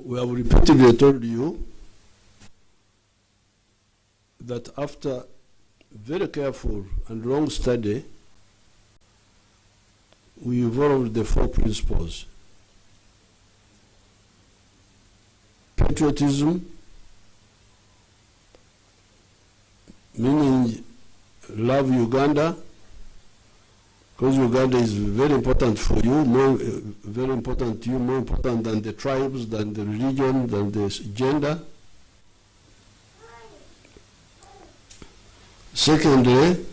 We have repeatedly told you that after very careful and long study, we evolved the 4 principles: patriotism, meaning love Uganda, because Uganda is very important for you, very important to you, more important than the tribes, than the religion, than the gender. Secondly,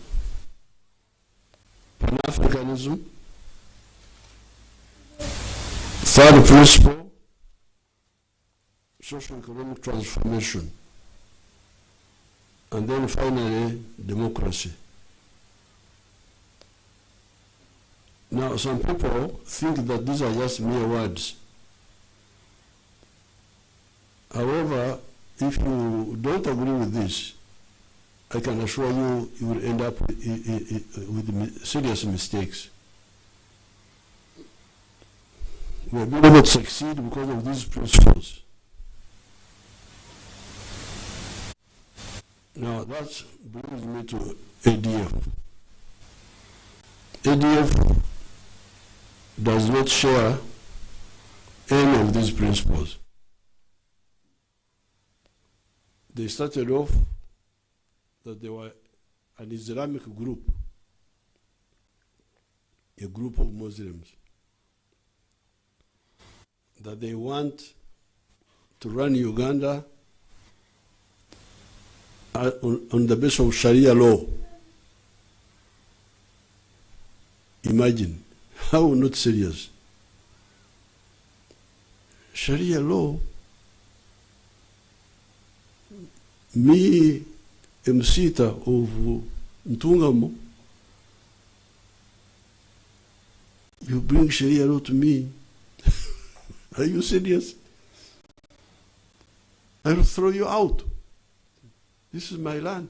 Pan-Africanism. Third principle, socio-economic transformation. And then finally, democracy. Now, some people think that these are just mere words. However, if you don't agree with this, I can assure you, you will end up with serious mistakes. We have been able to succeed because of these principles. Now, that brings me to ADF. ADF does not share any of these principles. They started off that they were an Islamic group, a group of Muslims, that they want to run Uganda on the basis of Sharia law. Imagine, how not serious? Sharia law, me Msita of Ntungamo, you bring Sharia law to me? Are you serious? I will throw you out. This is my land.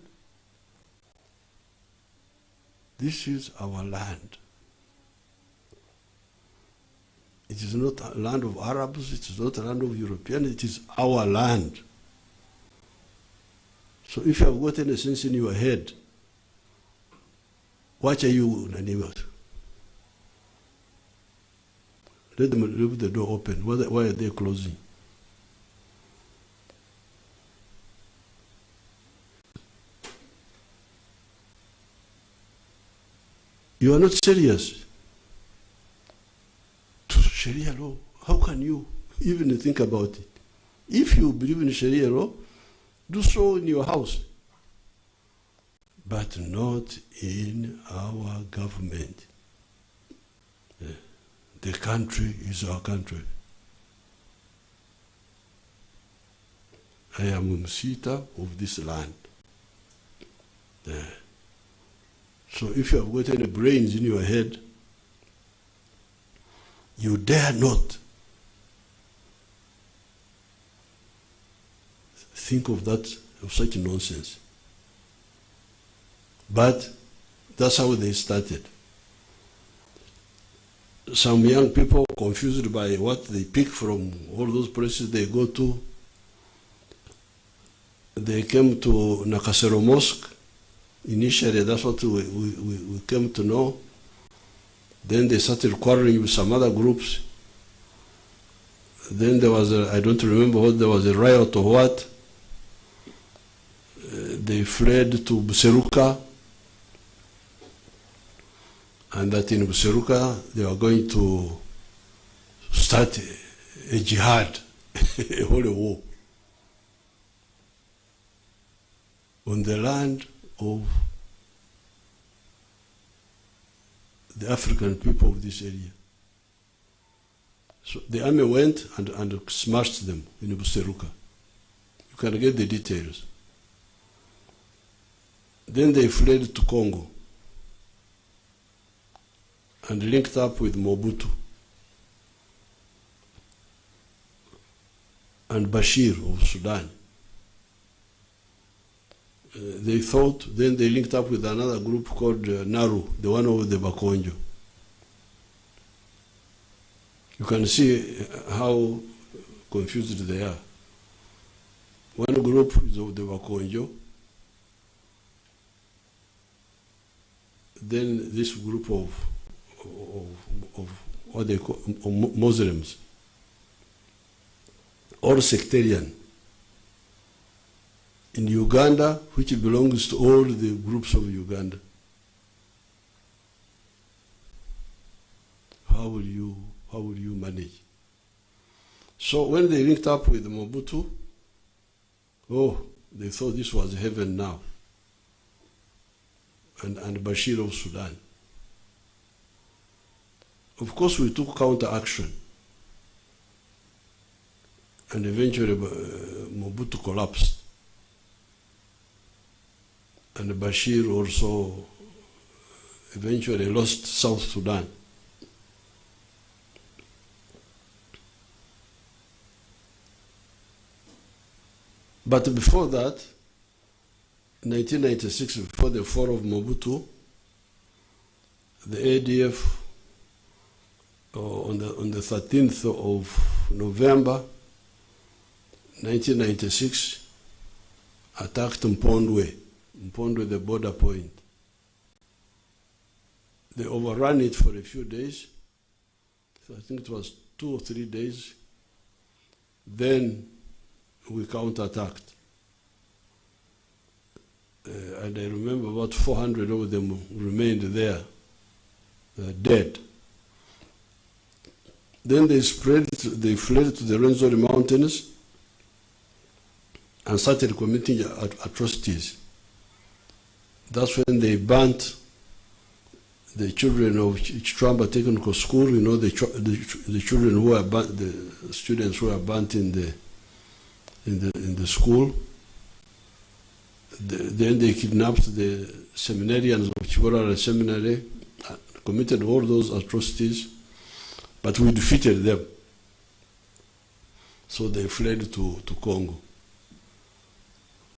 This is our land. It is not a land of Arabs, it is not a land of Europeans, it is our land. So if you have got any sense in your head, what are you, neighbors? Let them leave the door open. Why are they closing? You are not serious. To Sharia law, how can you even think about it? If you believe in Sharia law, do so in your house, but not in our government. The country is our country. I am Msita of this land. So if you have got any brains in your head, you dare not think of such nonsense. But that's how they started. Some young people, confused by what they pick from all those places they go to, they came to Nakasero Mosque. Initially, that's what we came to know. Then they started quarreling with some other groups. Then there was I don't remember what, there was a riot or what. They fled to Buseruka. And that in Buseruka, they were going to start a jihad, a holy war, on the land of the African people of this area. So the army went and smashed them in Buseruka. You can get the details. Then they fled to Congo and linked up with Mobutu and Bashir of Sudan. They thought, then they linked up with another group called Naru, the one of the Bakonjo. You can see how confused they are. One group is of the Wakonjo, then this group of what they call Muslims, or sectarian. In Uganda, which belongs to all the groups of Uganda. How will you manage? So when they linked up with Mobutu, they thought this was heaven now. And Bashir of Sudan. Of course, we took counter action. And eventually Mobutu collapsed. And Bashir also eventually lost South Sudan. But before that, 1996, before the fall of Mobutu, the ADF on the 13th of November 1996 attacked Mpondwe, the border point. They overran it for a few days. So I think it was 2 or 3 days. Then we counterattacked. And I remember about 400 of them remained there, dead. Then they fled to the Rwenzori Mountains and started committing atrocities. That's when they burnt the children of Chitwamba Technical School. You know, the children who were burnt, the students who were burnt in the school. Then they kidnapped the seminarians of Chiborara Seminary, committed all those atrocities, but we defeated them. So they fled to Congo.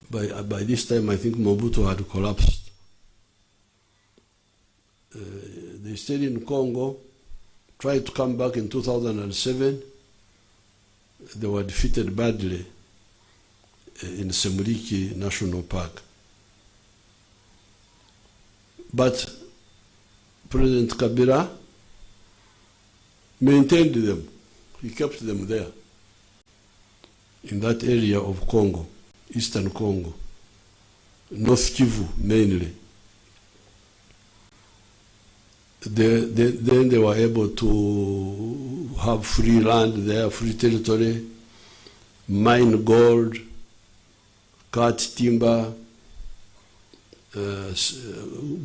By this time, I think Mobutu had collapsed. They stayed in Congo, tried to come back in 2007. They were defeated badly in Semuliki National Park. But President Kabila maintained them. He kept them there in that area of Congo, Eastern Congo, North Kivu mainly. Then they were able to have free land there, free territory, mine gold, cut timber,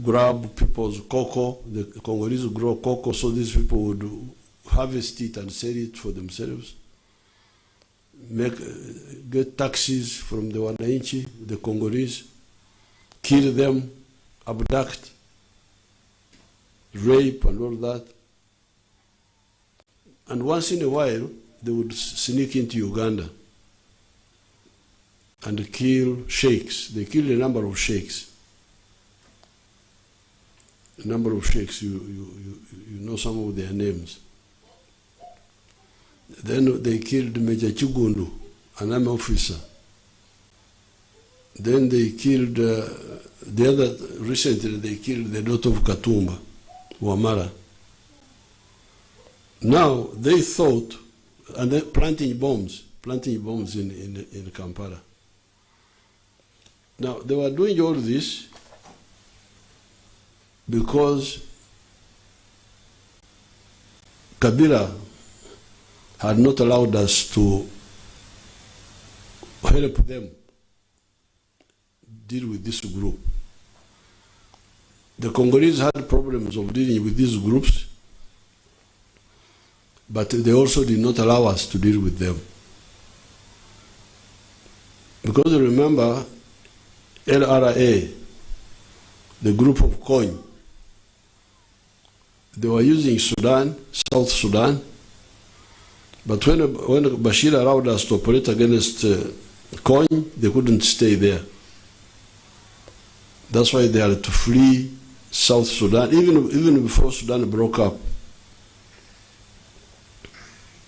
grab people's cocoa. The Congolese grow cocoa, so these people would harvest it and sell it for themselves. Get taxes from the Wananchi, the Congolese, kill them, abduct, rape and all that. And once in a while, they would sneak into Uganda and kill sheikhs. They killed a number of sheikhs. A number of sheikhs, you know some of their names. Then they killed Major Chigundu, an army officer. Then they killed, recently they killed the daughter of Katumba, Wamara. Now they thought, and they're planting bombs in Kampala. Now they were doing all this because Kabila had not allowed us to help them deal with this group. The Congolese had problems of dealing with these groups, but they also did not allow us to deal with them. Because remember, LRA, the group of Koñ, they were using Sudan, South Sudan, but when Bashir allowed us to operate against Koñ, they couldn't stay there. That's why they had to flee South Sudan, even before Sudan broke up.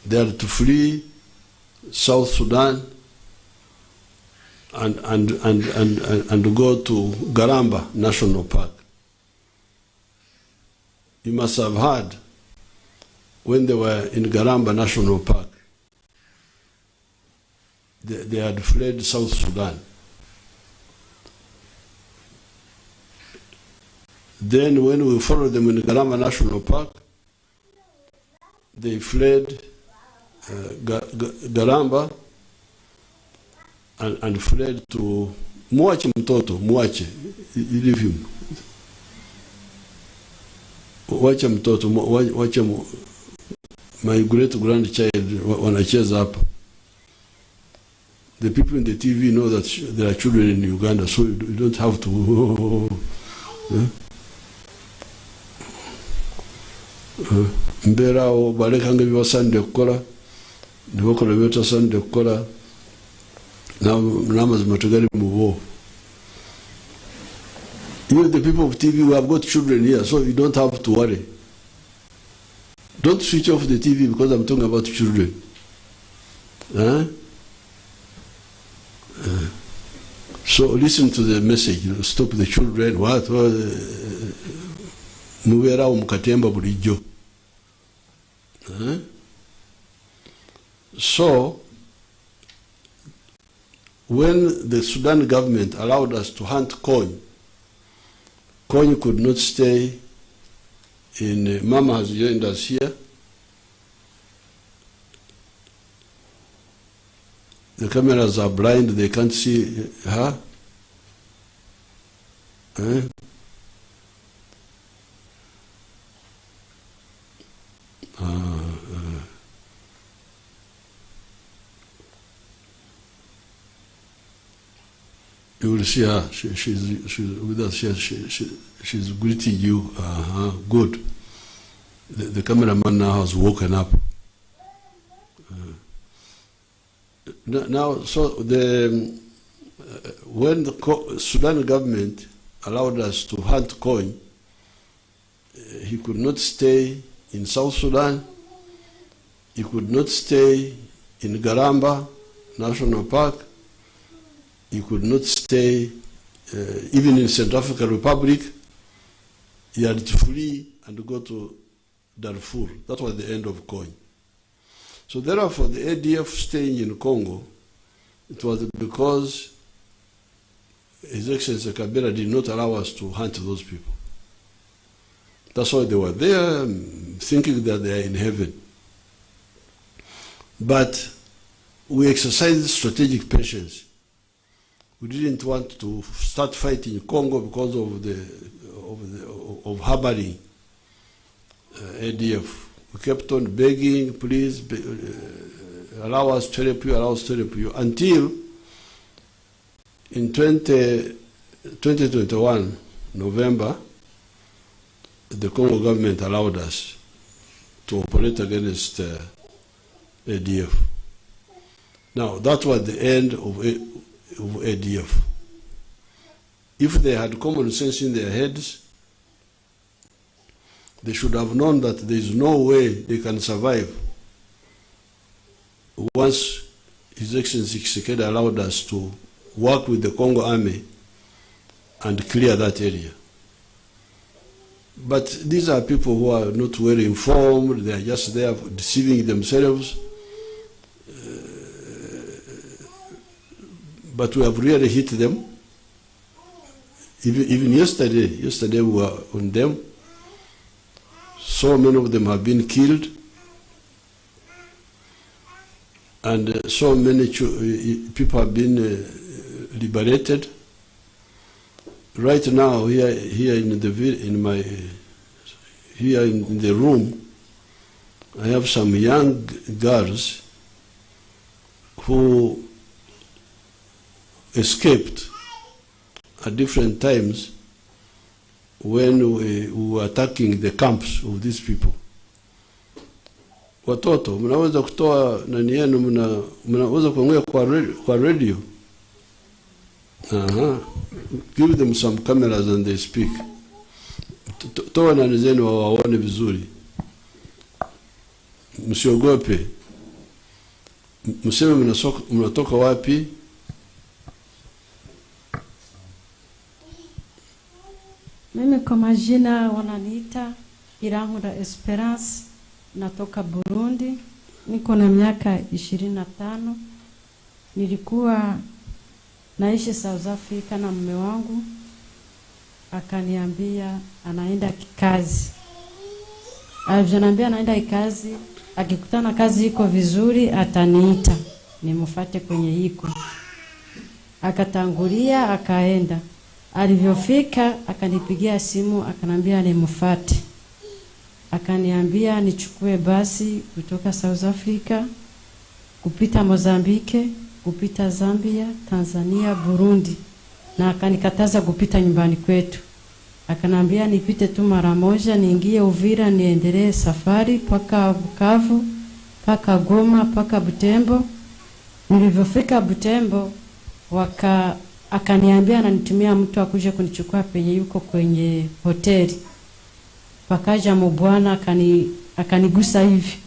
They had to flee South Sudan and go to Garamba National Park. You must have heard when they were in Garamba National Park, they had fled South Sudan. Then when we followed them in Garamba National Park, they fled Garamba and fled to Muache Mtoto, Muache, leave him. Wacha Mtoto, wacha my great grandchild wanacheza hapa. The people in the TV know that there are children in Uganda, so you don't have to. Mbera o balekanga biwa Sunday kukola, nibokola beta Sunday kukola. Now namas matugari mubo. Even the people of TV, we have got children here, so you don't have to worry. Don't switch off the TV because I'm talking about children. So listen to the message. Stop the children. What? Muvera umukatemba bulijo. So when the Sudan government allowed us to hunt coin could not stay in. Mama has joined us here. The cameras are blind, they can't see her. You will see her. She's with us here. She's greeting you. Good. The cameraman now has woken up. Now, so when the Sudan government allowed us to hunt coin, he could not stay in South Sudan. He could not stay in Garamba National Park. He could not stay even in Central African Republic. He had to flee and go to Darfur. That was the end of coin. So therefore, the ADF staying in Congo, it was because His Excellency Kabila did not allow us to hunt those people. That's why they were there, thinking that they are in heaven. But we exercised strategic patience. We didn't want to start fighting Congo because of harboring ADF. We kept on begging, please allow us to help you, allow us to help you, until in 2021, November, the Congo government allowed us to operate against ADF. Now, that was the end of ADF. If they had common sense in their heads, they should have known that there is no way they can survive once His Excellency Tshisekedi allowed us to work with the Congo army and clear that area. But these are people who are not well informed, they are just there deceiving themselves. But we have really hit them. Even yesterday we were on them. So many of them have been killed, and so many people have been liberated. Right now, here in the room, I have some young girls who escaped at different times when we were attacking the camps of these people. Watoto, mnaweza kutoa nani yenu, mnaweza kuongea kwa radio. Give them some cameras and they speak. Toa nani zenu waone vizuri. Msiogope. Mseme mnatoka wapi? Mimi kwa majina wananiita Irahura Esperance, natoka Burundi, niko na miaka 25. Nilikuwa naishi South Africa na mume wangu, akaniambia anaenda kikazi. Alivyoniambia anaenda kikazi, akikutana kazi iko vizuri ataniita nimfuate kwenye iko. Akatangulia akaenda. Alivyofika akanipigia simu akanambia nimfuate. Akaniambia nichukue basi kutoka South Africa kupita Mozambique, kupita Zambia, Tanzania, Burundi, na akanikataza kupita nyumbani kwetu. Akanambia nipite tu mara moja niingie Uvira niendelee safari paka Bukavu, paka Goma, paka Butembo. Nilivyofika Butembo akaniambia ananitumia mtu akuje kunichukua penye yuko kwenye hoteli. Pakaja mbwana akanigusa hivi.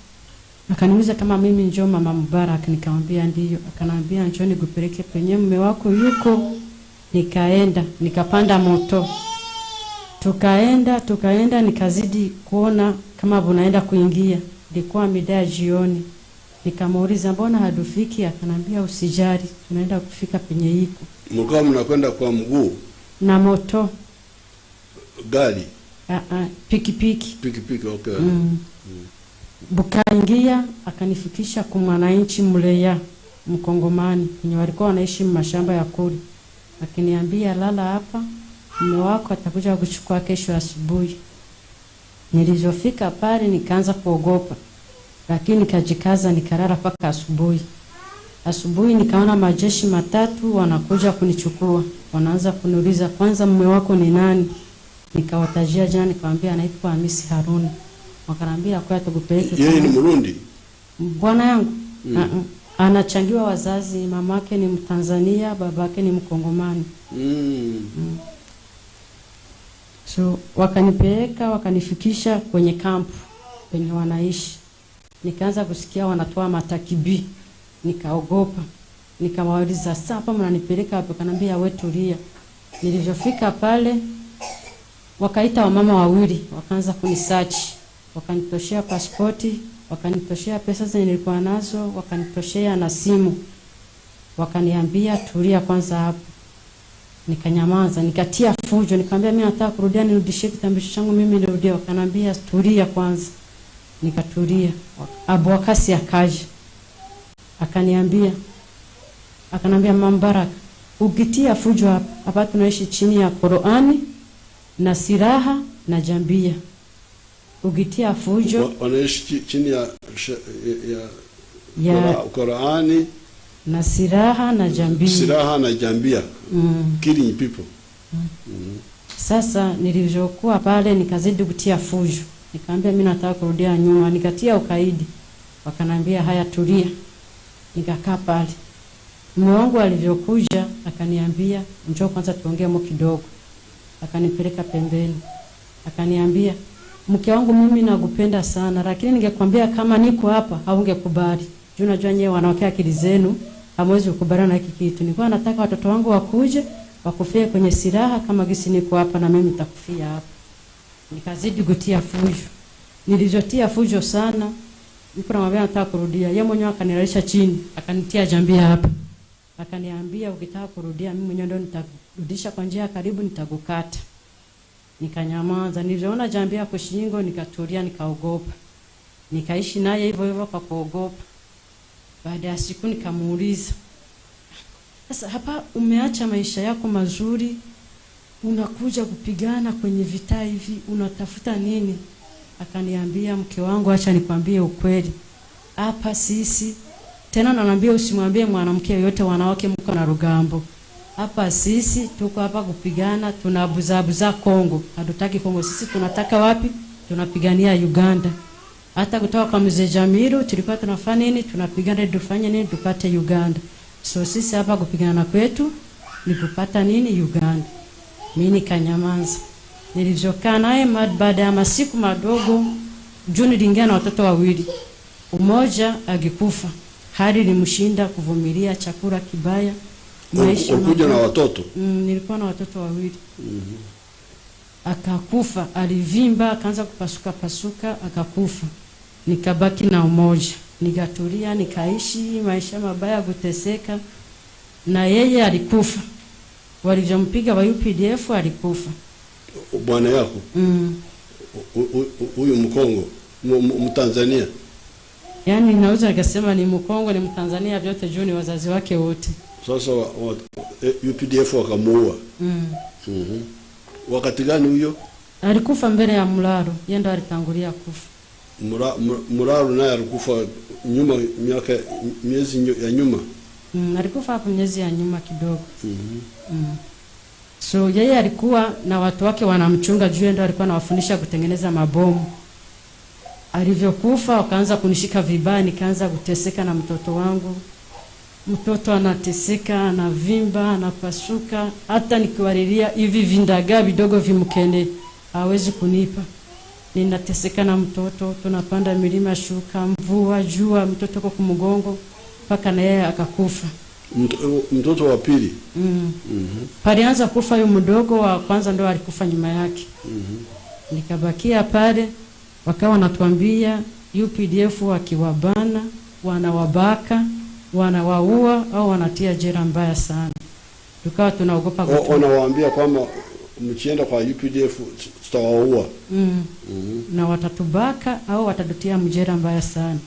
Akaniuliza kama mimi njoo Mama Mubarak, nikamwambia ndio. Akanambia njoo nikupeleke penye mume wako yuko. Nikaenda, nikapanda moto. Tukaenda nikazidi kuona kama bunaenda kuingia. Ilikuwa mida jioni. Nikamuuliza mbona hadufiki? Akanambia usijali, tunaenda kufika penye hiko. Mlikuwa mnakwenda kwa mguu na moto? Gari? Pikipiki. Pikipiki, okay. Bukaingia akanifikisha kwa mwananchi mleya Mkongomani wenye walikuwa wanaishi mashamba ya kuli. Akiniambia lala hapa, mume wako atakuja kuchukua kesho asubuhi. Nilizofika pale nikaanza kuogopa, lakini nikajikaza nikalala mpaka asubuhi. Asubuhi nikaona majeshi matatu wanakuja kunichukua. Wanaanza kuniuliza kwanza mume wako ni nani? Nikawatajia jana, nikamwambia anaitwa Hamisi Haruni. Wakanambia kwa tukupeleke. Yeye ni Burundi? Bwana yangu anachangiwa wazazi, mamake ni Mtanzania, babake ni Mkongomani. So wakanipeleka wakanifikisha kwenye kampu penye wanaishi. Nikaanza kusikia wanatoa matakibi. Nikaogopa. Nikamwauliza sasa hapa mnanipeleka hapo? Kanambia wewe tulia. Nilivyofika pale wakaita wamama wawili, wakaanza kunisearch. Wakanitoshea pasipoti, wakanitoshea pesa zenye nilikuwa nazo, wakanitoshea na simu. Wakaniambia tulia kwanza hapo. Nikanyamaza, nikatia fujo, nikamwambia mimi nataka kurudia nirudishie kitambulisho changu mimi nirudie. Wakanambia tulia kwanza. Nikatulia. Abwakasi akaja. Akanambia Mama Baraka, ukitia fujo hapa tunaishi chini ya Qur'ani na siraha na jambia. Ukitia fujo wanaishi chini ya Qur'ani na siraha na jambia. Siraha na jambia. Killing people. Sasa nilivyokuwa pale nikazidi kutia fujo. Nikamwambia mimi nataka kurudia nyuma, nikatia ukaidi. Wakanambia haya tulia. Nikakaa pale. Mume wangu alivyokuja akaniambia njoo kwanza tuongee kidogo. Akanipeleka pembeni. Akaniambia mke wangu mimi nakupenda sana, lakini ningekwambia kama niko hapa haungekubali. Juu unajua nyewe wanawake akili zenu hamwezi kukubaliana na hiki kitu. Nilikuwa nataka watoto wangu wakuje wakufie kwenye silaha kama gisi niko hapa na mimi nitakufia hapa. Nikazidi kutia fujo. Nilizotia fujo sana. Niko namwambia nataka kurudia. Yeye mwenyewe akanilalisha chini, akanitia jambia hapa. Akaniambia ukitaka kurudia mimi mwenyewe ndio nitarudisha kwa njia karibu, nitakukata. Nikanyamaza. Niliona jambia kwa shingo, nikatulia, nikaogopa. Nikaishi naye hivyo hivyo kwa kuogopa. Baada ya siku nikamuuliza, sasa hapa umeacha maisha yako mazuri, unakuja kupigana kwenye vita hivi, unatafuta nini? Akaniambia mke wangu acha nikwambie ukweli. Hapa sisi tena ananiambia usimwambie mwanamke yote, wanawake mko na rugambo. Hapa sisi tuko hapa kupigana, tunabuzabuza Kongo. Hatutaki Kongo, sisi tunataka wapi? Tunapigania Uganda. Hata kutoka kwa Mzee Jamiru tulikuwa tunafanya nini? Tunapigana tufanye nini tupate Uganda. So sisi hapa kupigana kwetu ni kupata nini? Uganda. Mimi nikanyamaza. Nilivyokaa naye baada ya masiku madogo, Juni niliingia na watoto wawili. Umoja agikufa. hali ilimshinda kuvumilia chakula kibaya, maisha. Ulikuja na watoto? Nilikuwa na watoto wawili. Akakufa, alivimba, akaanza kupasuka pasuka, akakufa. Nikabaki na umoja, nikatulia, nikaishi maisha mabaya, kuteseka. Na yeye alikufa, walivyompiga wa UPDF alikufa. Bwana yako? Huyu Mkongo, Mtanzania? Yani naweza nikasema ni Mkongo, ni Mtanzania, vyote juu ni wazazi wake wote. Sasa UPDF wakamuua. Wakati gani huyo? Alikufa mbele ya Mlaro, yeye ndo alitangulia kufa. Mlaro naye alikufa nyuma, miezi ya nyuma. Alikufa hapo miezi ya nyuma kidogo. So yeye alikuwa na watu wake wanamchunga, juu ndo alikuwa anawafundisha kutengeneza mabomu. Alivyokufa wakaanza kunishika vibaya, nikaanza kuteseka na mtoto wangu. Mtoto anateseka, anavimba, anapasuka, hata nikiwalilia hivi vindaga vidogo vimkende hawezi kunipa. Ninateseka na mtoto, tunapanda milima, shuka, mvua, jua, mtoto kwa kumgongo mpaka na yeye akakufa. Mtoto wa pili? Palianza kufa yule mdogo, wa kwanza ndo alikufa nyuma yake. Nikabakia pale, wakawa wanatuambia UPDF wakiwabana, wanawabaka, wanawaua au wanatia jela mbaya sana. Tukawa tunaogopa wanawaambia kwamba mkienda kwa UPDF tutawaua. Na watatubaka au watatutia mjera mbaya sana.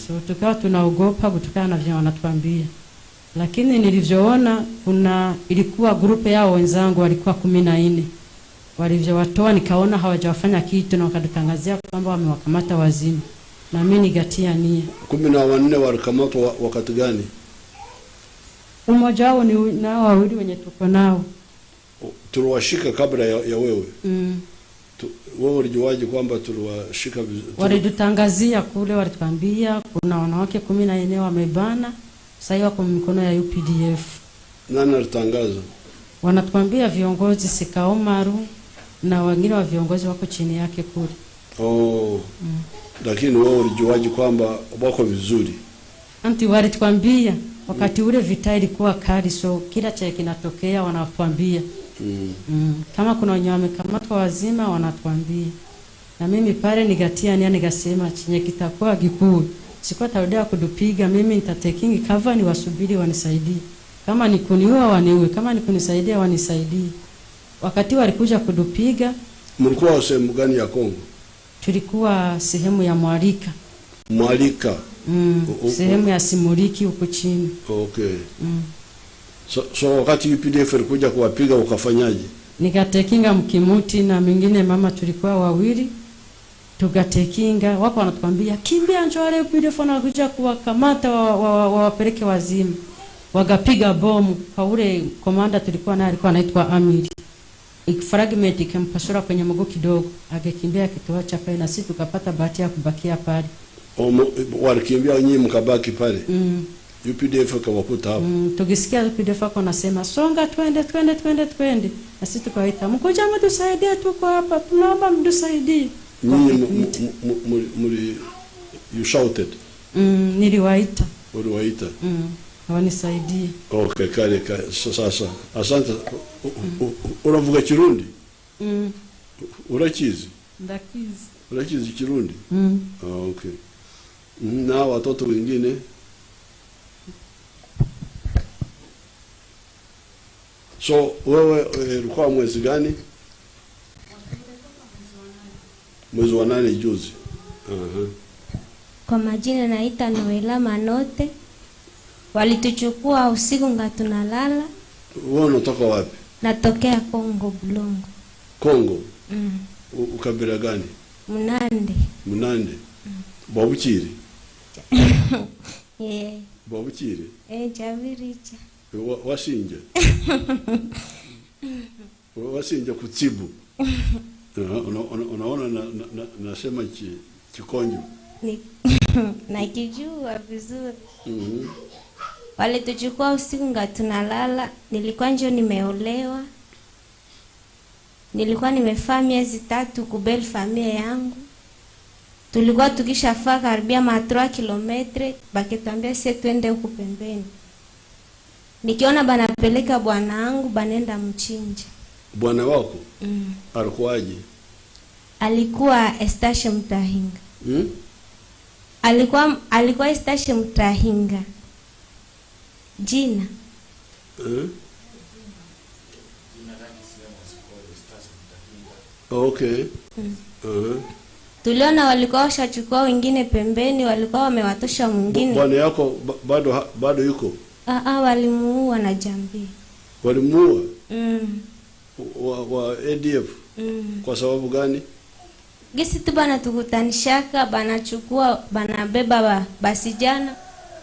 So tukawa tunaogopa kutokana na vile wanatuambia. Lakini nilivyoona ilikuwa grupe yao wenzangu walikuwa 14. Walivyowatoa nikaona hawajawafanya kitu, na wakatangazia kwamba wamewakamata wazima. Na mimi nigatia nia. 14 walikamatwa wakati gani? Umoja wao ni nao wawili wenye tuko nao. Tuliwashika kabla ya wewe? Wewe ulijuaje kwamba tuliwashika? Walitutangazia kule, walituambia kuna wanawake 14 wamebana, sasa wako mikono ya UPDF. Nani alitangaza? Wanatuambia viongozi Sikaomaru na wengine wa viongozi wako chini yake kule. Lakini wewe ulijuaje kwamba wako vizuri? Anti walituambia wakati ule vita ilikuwa kali, so kila cha kinatokea wanatuambia. Kama kuna wenye wamekamatwa wazima wanatuambia. Na mimi pale nigatia nia, nikasema chenye kitakuwa kikuu sikuwa tarudia kudupiga, mimi nitatekingi cover, ni wasubiri wanisaidie. Kama ni kuniua waniue, kama ni kunisaidia wanisaidie. Wakati walikuja kudupiga. Mlikuwa sehemu gani ya Kongo? Tulikuwa sehemu ya Mwalika. Mwalika? Sehemu ya Simuliki huko chini. Okay. So wakati UPDF ilikuja kuwapiga ukafanyaje? Nikatekinga mkimuti na mingine mama, tulikuwa wawili. Tukatekinga, wapo wanatuambia kimbia, njoo wale UPDF wanakuja kuwakamata wawapeleke wazima. Wagapiga bomu kwa ule komanda tulikuwa naye, alikuwa anaitwa Amiri. Fragment ikampasura kwenye mguu kidogo, akakimbia kituacha pale, na sisi tukapata bahati ya kubakia pale. Walikimbia nyinyi mkabaki pale? UPDF kawakuta hapo. Tukisikia UPDF wako nasema songa, twende. Na sisi tukaita, mkoja mtusaidie, tuko hapa, tunaomba mtusaidie. You shouted? Niliwaita. Uliwaita? Wanisaidie. Okay, kale sasa. Asante. Unavuga Kirundi? Urakizi? Ndakizi. Urakizi Kirundi? Okay. Na watoto wengine? So wewe ulikuwa mwezi gani? Mwezi wa 8 juzi. Kwa majina naita Noela Manote. Walituchukua usiku ngatunalala. Wewe unatoka wapi? Natokea Kongo Bulongo. Kongo? Ukabila gani? Munande. Babukiri? Babukiri? Chaviricha. Wasinja? Wasinja Kutsibu? Unaona nasema Kikonjo? Nakijua vizuri. Walituchukua usiku ngatunalala. Nilikuwa njo nimeolewa. Nilikuwa nimefaa miezi 3 kubeli familia yangu. Tulikuwa tukishafaa karibia 3 kilometre, bakitambia sie twende huku pembeni. Nikiona banapeleka bwana wangu banenda mchinje. Bwana wako? Alikuwaje? Alikuwa Estashe Mtahinga. Alikuwa Estashe Mtahinga. Jina. Okay. Tuliona walikuwa washachukua wengine pembeni, walikuwa wamewatosha mwingine. Bwana yako bado yuko? Walimuua na jambi. Walimuua? Wa ADF? Kwa sababu gani? Gisi tu bana tukutanishaka, banachukua, banabeba basijana,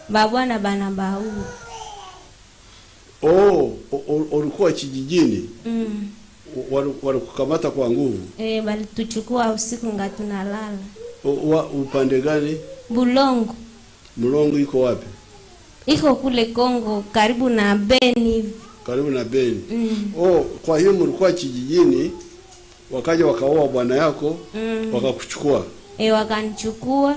babwana bana baua. Ulikuwa kijijini? Walikukamata kwa nguvu? Bali tuchukua usiku ngatunalala. Upande gani? Bulongo. Bulongo iko wapi? Iko kule Kongo, karibu na Beni. Karibu na Beni. Kwa hiyo mlikuwa kijijini, wakaja wakaoa bwana yako, wakakuchukua? Wakanichukua.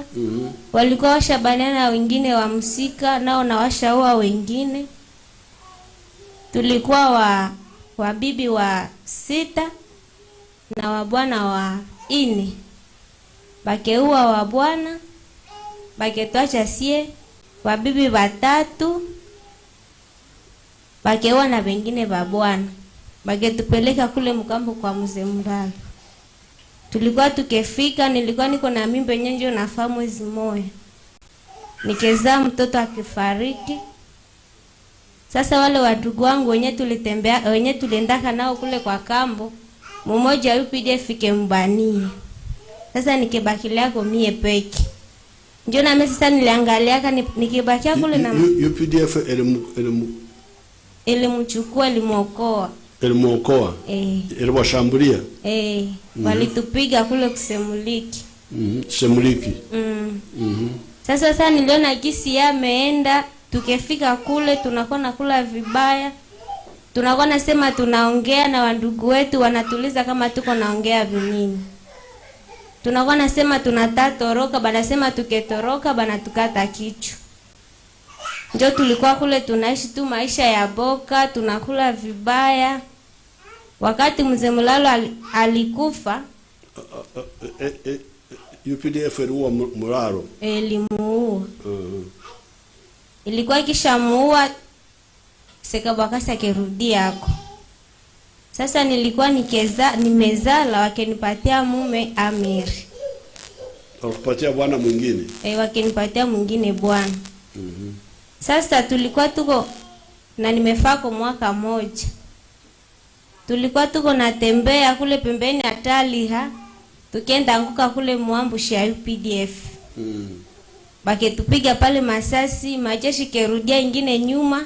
Walikuwa washabaniana wengine wa msika, nao na washaoa wengine. Tulikuwa wa bibi wa 6 na wa bwana wa 4. Bakeua wa bwana, baketwacha sie wa bibi 3, bakeua na wengine wa bwana. Baketupeleka kule mkambo kwa mzee Mralo. Tulikuwa tukifika, nilikuwa niko na mimba nyenjo na famu mwezi moja. Nikezaa mtoto akifariki. Sasa wale wadugu wangu wenye tuliendaka nao kule kwa kambo, mmoja yupide fike mbanie. Sasa nikibakilia kwa mie peke. Ndio na mimi sasa niliangaliaka nikibakia kule na UPDF elimchukua limuokoa. Elimuokoa? Eliwashambulia? Walitupiga kule kusemuliki. Semuliki? Sasa niliona kisi yameenda. Tukifika kule tunakuwa nakula vibaya. Tunakuwa nasema tunaongea na wandugu wetu, wanatuliza kama tuko naongea vinini. Tunakuwa nasema tunatatoroka, banasema tuketoroka banatukata kichwa. Ndio tulikuwa kule tunaishi tu maisha ya boka, tunakula vibaya. Wakati mzee Mulalo alikufa, UPDF iliua Mulalo? Limuua. Ilikuwa kisha muua Sekabakasa kerudi yako. Sasa nilikuwa nimezala, wakenipatia mume Amiri. Wakakupatia bwana mwingine? Wakenipatia mwingine bwana. Sasa tulikuwa tuko na nimefaa kwa mwaka moja. Tulikuwa tuko natembea kule pembeni Ataliha, tukienda anguka kule muambushi ya UPDF. Baketupiga pale masasi, majeshi kerudia ingine nyuma,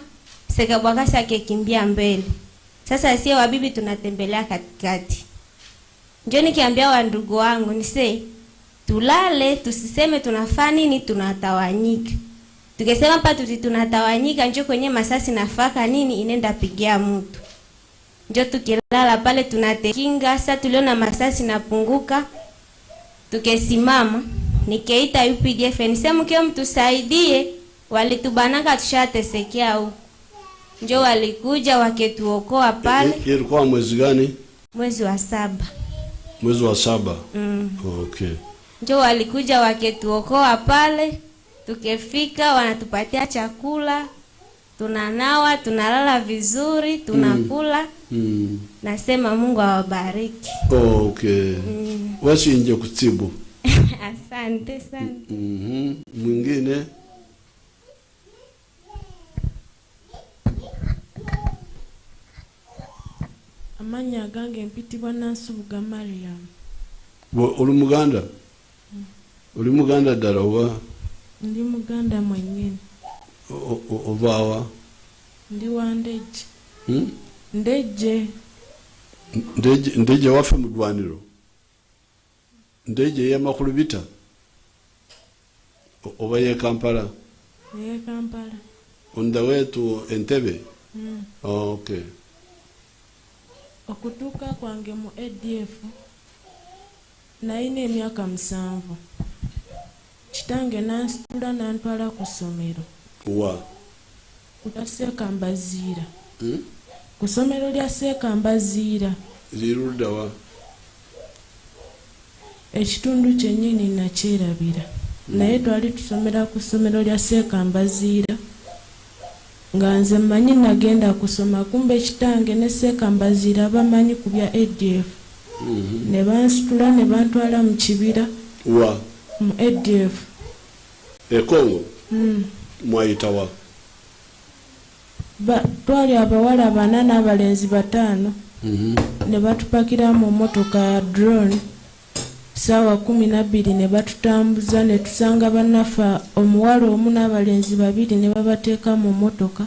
Sekabakasa kekimbia mbele. Sasa sie wabibi tunatembelea katikati. Ndio nikiambia wa ndugu wangu nise tulale, tusiseme tunafanya nini, tunatawanyika. Tukisema pa tunatawanyika, njoo kwenye masasi nafaka nini inenda pigia mtu. Ndio tukilala pale tunatekinga. Sasa tuliona masasi napunguka, tukesimama. Nikeita UPDF nisema kio mtusaidie, walitubanaka tushatesekea huko. Njoo walikuja waketuokoa pale. Ilikuwa mwezi gani? Mwezi wa 7. Mwezi wa 7? Okay. Njoo walikuja waketuokoa pale. Tukifika wanatupatia chakula, tunanawa, tunalala vizuri, tunakula. Nasema Mungu awabariki. Okay. Wasi nje kutibu. Asante sana. Mwingine? Amanya gange mpitibwa Nansubuga Mariam. Uli Muganda? Uli Muganda darawa? Ndi Muganda mwenyene. Ovawa? Ndi wa Ndeje. Ndeje. Ndeje wafe mudwaniro? Ndeje ya makulu bita? Oba ye Kampala? Ye Kampala. Onda wetu Entebbe? Okay. Okutuka kwange mu ADF naine emyaka 7. kitange nansitula nantwala ku ssomero wa lya Sekambaziira. Ku ssomero lya Sekambaziira lirudda wa ekitundu kyennyini nakyerabira naye twali tusomera ku ssomero lya Sekambaziira nga nze mmanyi nagenda kusoma, kumbe kitange ne Sekambaziira bamanyi ku bya ADF. Ne bansitula ne bantwala mu kibira wa mu ADF Kongo. Mwayitawa twali abawala 4 n'abalenzi 5. Ne batupakira mu motoka ya drone saawa 12 ne batutambuza ne tusanga bannafa omuwala omu n'abalenzi 2 ne babateeka mu motoka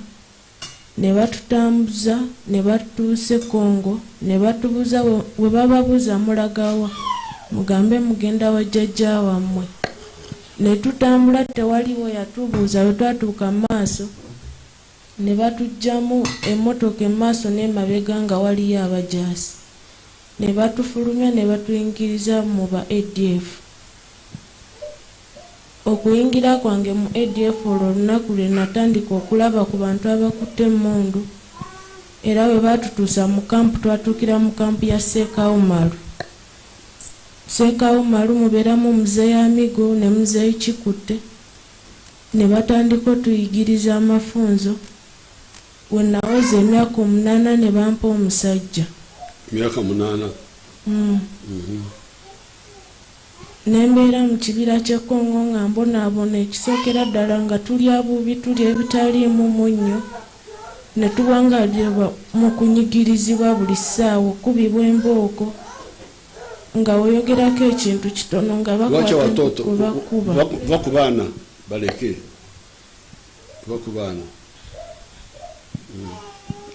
ne batutambuza ne batuuse Kongo ne batubuza we bababuza mulagawa mugambe mugenda wa jjajja wammwe. Ne tutambula tewaliwo yatubuuza we twatuuka maaso ne batujjamu emmotoka emaaso n'emabega nga waliyo abajaasi ne batufulumya ne batuyingiriza mu ba ADF. Okuyingira kwange mu ADF olwo olunaku lwe natandika okulaba ku bantu abakutte emmundu era we batutuusa mu kampu twatuukira mu kampu ya Sekawumalu. Sekawumalu mubeeramu muzeeyi Amigo ne muzeeyi Kikutte ne batandika otuyigiriza amafunzo. We naweza emyaka 8 ne bampa omusajja. Myaka 8. Nembeera mu kibira ky'e Kongo nga mbonaabona ekisookera ddala nga tulya bubi tulya ebitaliimu munnyo ne tuwangalirwa mu kunyigirizibwa buli ssaawa okubibwa embooko nga weeyogerako ekintu kitono nga bakuba bakubaana baleke bakubaana.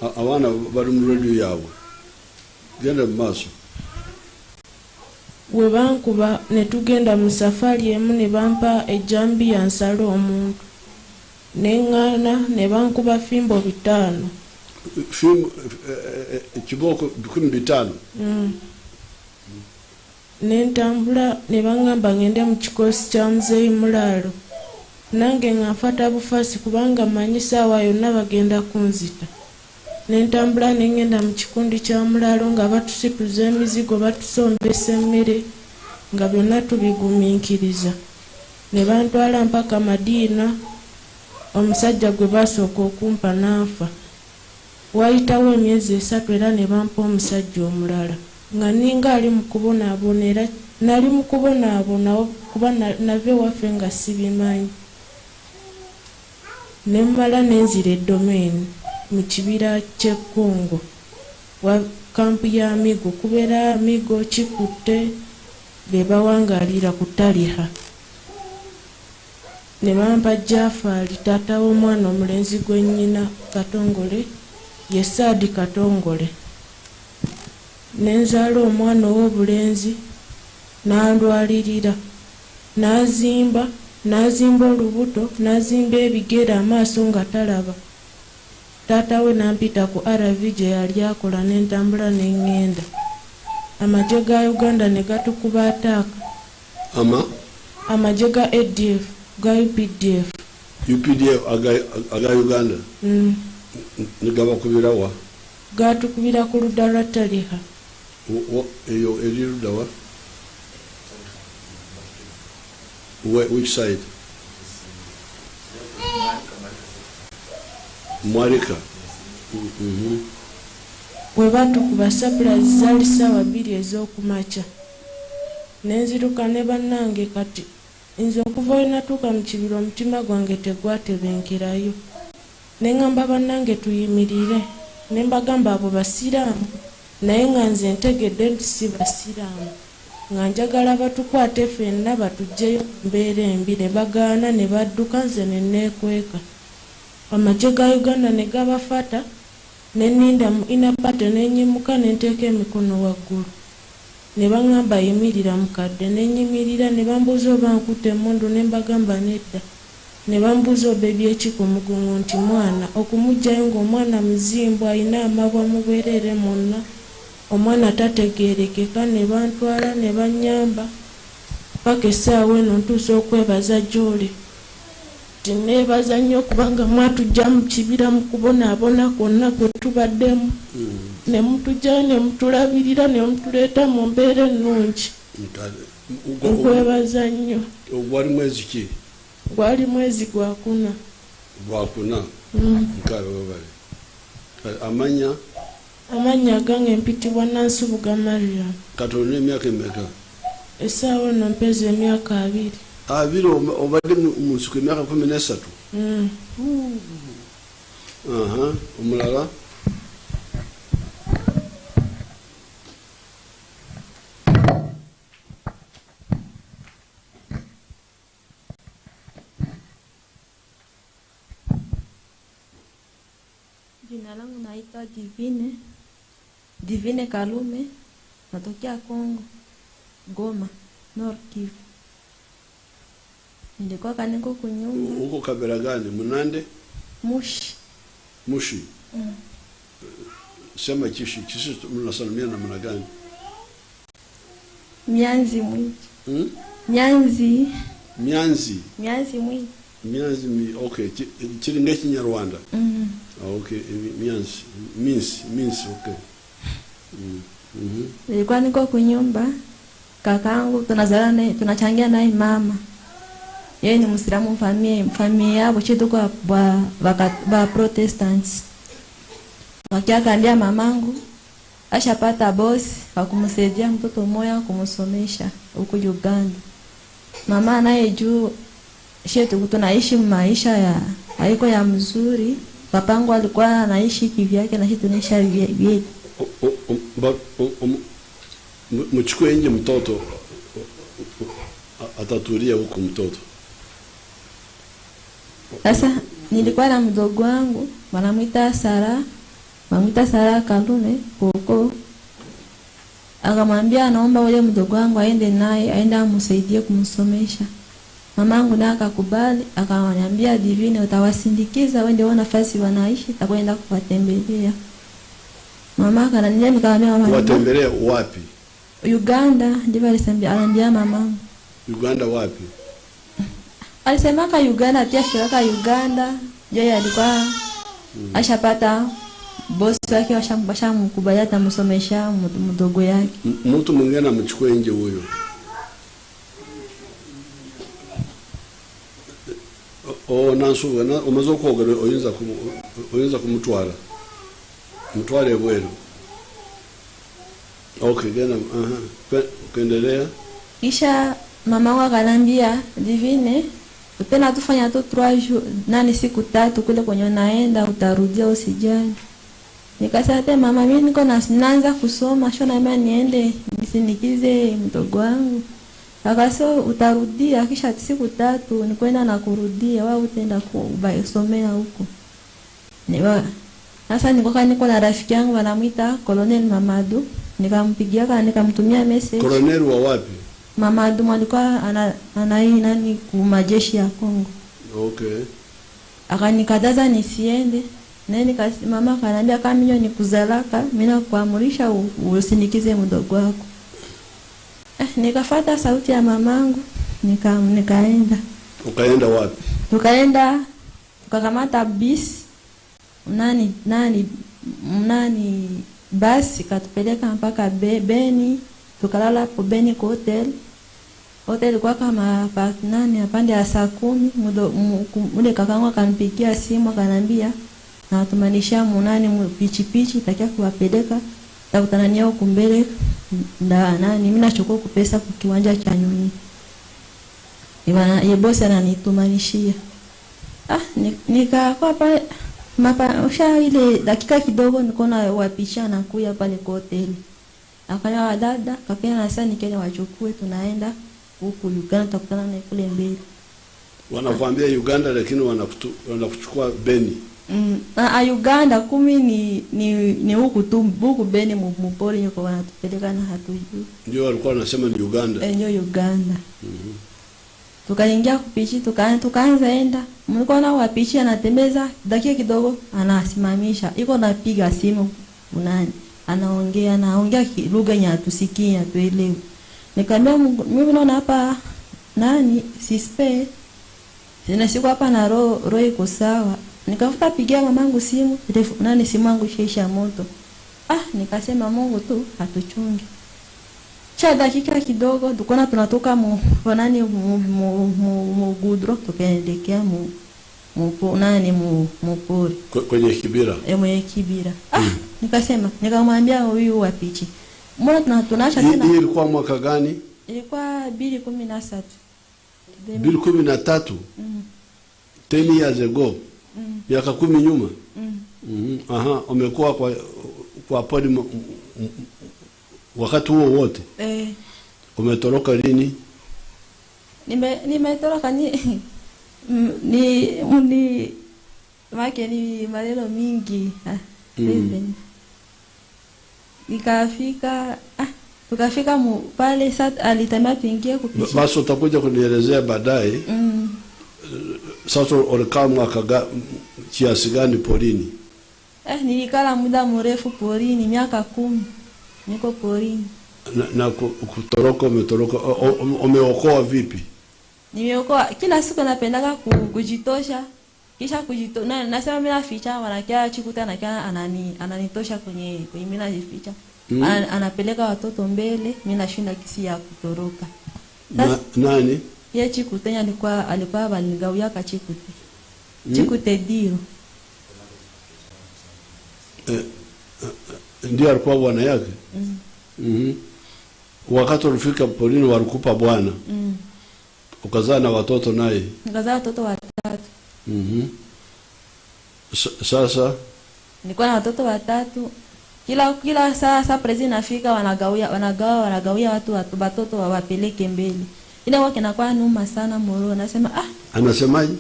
Abaana bali mu radio yaabwe genda mu maaso. We bankuba ne tugenda mu safari emu ne bampa ejjambiya nsala omuntu neŋŋaana ne bankuba fimbo 5. Kibooko 15. Ne ntambula ne baŋŋamba ngende mu kikoosi kya muzeeyi Mulaalo nange nga nfata bufasi kubanga manyi ssaawa yonna bagenda kunzita. Ne ntambula ne ngenda mu kikundi kya Mulaalo nga batusituza emizigo batusombesa emmere nga byonna tubigumiikiriza. Ne bantwala mpaka Madiina omusajja gwe basooka okumpa n'afa. Wayitawo emyezi 3 era ne bampa omusajja omulala nga ninga ali mu kubonaabona era nali mu kubonaabona kuba nave waffe nga sibimanyi. Ne mmala nenzira eddomeeni mu kibira ky'e Kongo wa kampu ya Amigo kubeera Amigo Kikutte be bawangalira ku Taliha. Ne bampa Jafali taata w'omwana omulenzi gwennyina Katongole ye Saadi Katongole. Ne nzaala omwana ow'obulenzi n'alwalirira n'azimba olubuto n'azimba ebigere amaaso nga talaba. Taata we nampita ku RV gye yali akola ne ntambula ne ŋŋenda. Amagye ga Uganda ne gatukuba ataaka. Amagye ga ADF ga UPDF aga Uganda ne gabakubira wa? Gatukubira ku ludda lwa Taliha. Eyo eri ludda wa? Which side? Mwarika. We batukuba surprise zaali ssaawa 2 ez'okumakya. Ne nziruka ne bannange kati nze okuva we natuuka mu kibira omutima gwange tegwatebenkerayo. Ne ŋŋamba bannange tuyimirire ne mbagamba abo basiraamu naye nga nze ntegedde nti si basiraamu nga njagala batukwate ffenna batuggyeyo mu mbeera embi. Ne bagaana ne badduka nze ne neekweka. Amagye ga Uganda ne gabafata ne nninda mu inapate ne nnyimuka ne nteeka emikono waggulu. Ne baŋŋamba yimirira mukadde ne nnyimirira ne bambuuza oba nkutte emmundu ne mbagamba nedda. Ne bambuuza oba ebyeki ku mugongo nti mwana okumuggyayo ng'omwana muzimbu alina amabwa mu bwereere mwonna omwana tategeerekeka. Ne bantwala ne bannyamba paka essaawa eno ntuusa okwebaza gy'oli. Neebaza nnyo kubanga mwatujja mu kibira mu kubonaabona kwonna kwe tubaddemu. Ne mutujja ne mutulabirira ne mutuleeta mu mbeera ennungi. Nkwebaza nnyo. Gwali mwezi ki? Gwali mwezi gwa kuna. Gwakuna? Nkawe wabali. Amanya gange mpitibwa Nansubuga Mariam. Kati olina emyaka emeka? Essaawa eno mpeza emyaka 2. 2 obadde mu nsiko emyaka 13? Omulala? Jina langu naitwa Divine Kalume, natokea Kongo, Goma, North Kivu. Nilikuwa kaniko kunyumba. Uko kabila gani? Munande? Mushi. Sema kishi mnasalimia namna gani? Mianzi mwingi. Mianzi mwingi. Okay. Chilinga Kinyarwanda. Okay, means okay. Nilikuwa niko kunyumba, kakangu tunachangia naye mama. Yeye ni Muislamu, familia yao chetu kwa ba Protestants. Wakiangalia mamangu ashapata boss wa kumsaidia mtoto mmoja kumsomesha huko Uganda. Mama naye juu shetu tunaishi maisha ya haiko ya mzuri. Papangu alikuwa anaishi kivyake na sisi tunaishi vyetu. Mchukue nje mtoto atatulia huko mtoto. Sasa nilikuwa na mdogo wangu wanamuita Sara Kalume huko. Akamwambia anaomba ule mdogo wangu aende amsaidie kumsomesha. Mamangu naye akakubali, akaniambia Divine utawasindikiza wende wana nafasi wanaishi takwenda kuwatembelea. Mama akaniambia nikamwambia mama. Kuwatembelea wapi? Uganda, ndivyo aliambia mamangu. Uganda wapi? Alisema ka Uganda, tia shirika Uganda. Yeye alikuwa ashapata boss wake washamkubalia atamsomesha mdogo yake. Mtu mwingine amchukue nje huyo. Nansubuga umaze kwogera oyinza kumutwala. Mutwale bwero. Okay, gena kuendelea. Kisha mama wangu akaniambia Divine, tena tufanya tu 3 jours, siku 3 kule kwenye naenda utarudia usijali. Nikasema mama mimi niko naanza kusoma, shona mimi niende nisinikize mdogo wangu. Akasema utarudia kisha siku 3 nikwenda na kurudia, wewe utaenda kusomea huko. Sasa niko na rafiki yangu anamuita Colonel Mamadu, nikampigia nikamtumia message. Colonel wa wapi? Mamadu alikuwa nani kumajeshi ya Kongo. Okay. Akanikataza nisiende. Nani mama akaniambia kama mimi nikuzalaka, mimi nakuamurisha usindikize mdogo wako. Nikafuata sauti ya mamangu, nikaenda. Ukaenda wapi? Tukakamata bisi. Basi katupeleka mpaka Beni, tukalala hapo Beni kwa hotel kwa kama apande ya saa 10. Mule kakangu akanipigia simu akaniambia na tumanisha pichi takia kuwapeleka takutana nao kumbele mimi nachukua kupesa kwa kiwanja cha Nyunyi. Ye bosi ananitumanishia. Nikakaa pale usha ile dakika kidogo niko na wapisha na kuya pale kwa hoteli. Akanya wadada kapena na sasa nikenda wachukue tunaenda huko Uganda tutakutana na kule mbele. Wanakuambia Uganda lakini wanakuchukua Beni. Uganda 10 ni huku tu huku Beni mpori yuko wanatupeleka na hatujui. Ndio walikuwa wanasema ni Uganda. Ndio Uganda. Tukaingia kupichi tukaanza enda. Mlikuwa na wapichi anatembeza dakika kidogo anasimamisha. Iko napiga simu anaongea lugha ya tusikia tuelewe. Nikamwambia mimi naona hapa nani sispe sina siku hapa na roho iko sawa. Nikafuta pigia mamangu simu, nani simu yangu ishaisha moto. Nikasema Mungu tu atuchunge. Cha dakika kidogo tukona tunatoka mu gudro tukaelekea mupori kwenye Kibira. Mwenye Kibira. Nikasema nikamwambia huyu wapichi. Mbona tunaacha tena? Hii ilikuwa mwaka gani? Ilikuwa 2013. 2013. 10 years ago. Miaka 10 nyuma. Umekuwa kwa podi wakati huo wote. Umetoroka lini? Nimetoroka ni make ni maneno mingi. Nikafika tukafika pale sasa alitama tuingie kupitia. Basi utakuja kunielezea baadaye. Sasa ulikaa mwaka kiasi gani porini? Nilikala muda mrefu porini, miaka 10. Niko porini. Na kutoroka umetoroka umeokoa vipi? Nimeokoa kila siku napendaga kujitosha. Kisha kujitosha nasema mimi naficha wanakia chikuta na kia ananitosha kwenye mimi najificha. Anapeleka watoto mbele, mimi nashinda kisi ya kutoroka. Nani? Yeye chikuta alikuwa baligawia ka chikuta. Chikuta dio. Ndio alikuwa bwana yake. Wakati ulifika polini walikupa bwana. Ukazaa na watoto naye. Nikazaa watoto 3. Sasa nilikuwa na watoto 3. Kila saa prezi nafika wanagawia watu watoto wawapeleke mbele. Ile wake inakuwa numa sana moro nasema anasemaje?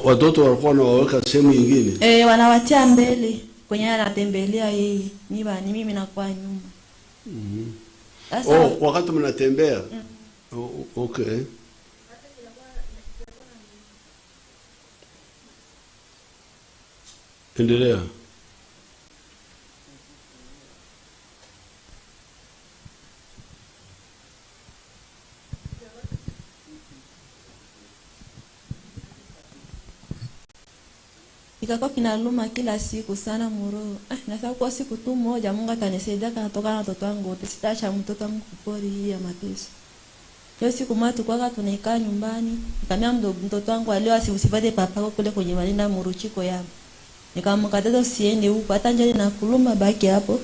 Watoto walikuwa wanaweka sehemu nyingine. Wanawatia mbele kwenye anatembelea yeye. Ni mimi nakuwa nyuma. Wakati mnatembea. Okay. Endelea. Ikakuwa kinaluma kila siku sana muro. Nasema kwa siku tu moja Mungu atanisaidia kanatoka na watoto wangu wote. Sitaacha mtoto wangu kupori ya mateso. Hiyo siku matu kwa tunaikaa nyumbani. Nikamwambia mtoto wangu leo usipate papa kule kwenye malinda muruchiko yao. Nikamkataza usiende huko hata njani na kuluma baki hapo.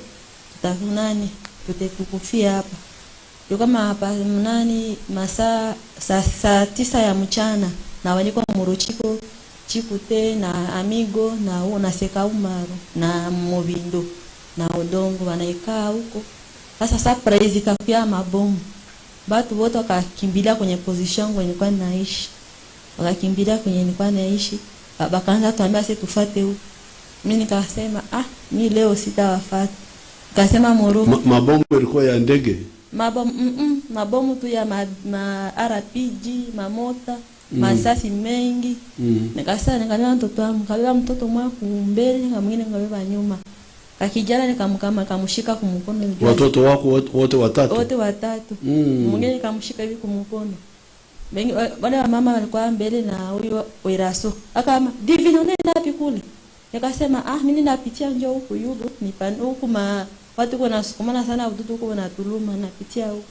Tutakunani tutekukufia hapa. Ndio kama hapa masaa saa 9 ya mchana na waliko muruchiko chikute na amigo na seka umaru na mobindo na odongo wanaikaa huko. Sasa surprise ikapia mabomu. Batu wote wakakimbilia kwenye position kwenye nilikuwa naishi. Wakakimbilia kwenye nilikuwa naishi. Bakaanza tuambia sisi tufuate huko. Mimi nikasema mimi leo sitawafuata. Nikasema moro. Mabomu yalikuwa ya ndege. Mabomu tu ya RPG, mamota. Masasi mengi. Nikasema nikamwambia mtoto wangu, kabla mtoto mwangu mbele na mwingine ngabeba nyuma. Kakijana nikamshika kumkono. Watoto wako wote 3? Wote 3. Mwingine nikamshika hivi kumkono. Wale wa mama walikuwa mbele na huyo Weraso. Akama, "Divino nenda wapi kule?" Nikasema, mimi napitia njoo huko yudo, nipande huko watu kuna sukumana sana watoto huko wanatuluma napitia huko.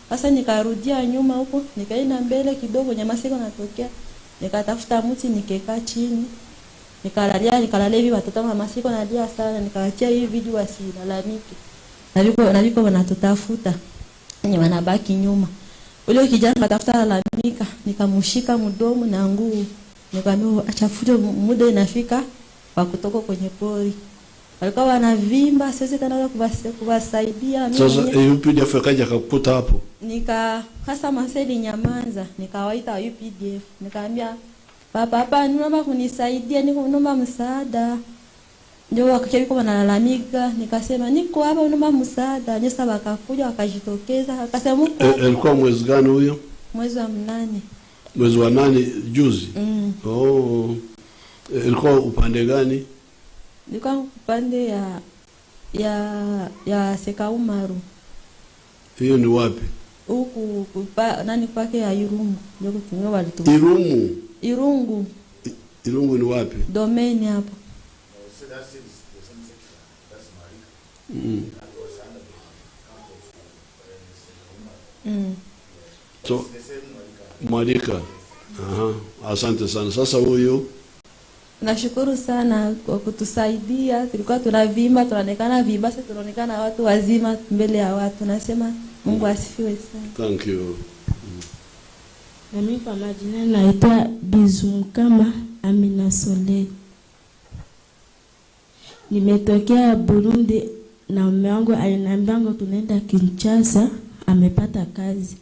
Sasa nikarudia nyuma huko, nikaenda mbele kidogo nyama siko natokea. Nikatafuta mti nikekaa chini. Nikalalia hivi watoto mama siko nalia sana, nikaachia hii video wasilalamike. Naliko wanatutafuta. Ni wanabaki nyuma. Ule kijana katafuta lalamika, nikamshika mdomo na nguo. Nikamwambia achafute muda inafika wa kutoka kwenye pori. Walikuwa wanavimba, sasa tena kuwasaidia mimi. Sasa UPDF kaja kukuta hapo. Hasa maseli Nyamanza, nikawaita UPDF. Nikamwambia papa naomba kunisaidia, naomba msaada. Ndio wakakiwa wanalalamika, nikasema niko hapa naomba msaada. Nisa wakakuja wakajitokeza, akasema mko. Alikuwa mwezi gani huyo? Mwezi wa 8. Mwezi wa 8 juzi? Oh. Ilikuwa upande gani? Nilikuwa upande ya Sekaumaru. Hiyo ni wapi? Huku nani kwake ya Irungu. Ndio kutumia walitu. Irungu. Irungu ni wapi? Domain hapo. So Marika. Asante sana. Sasa huyu nashukuru sana kwa kutusaidia. Tulikuwa tunavimba, tunaonekana vibaya, sasa tunaonekana watu wazima mbele ya watu. Nasema Mungu asifiwe sana. Thank you. Na mimi kwa majina naitwa Bizumkama Amina Sole. Nimetokea Burundi na mume wangu aliniambia tunaenda Kinshasa, amepata kazi.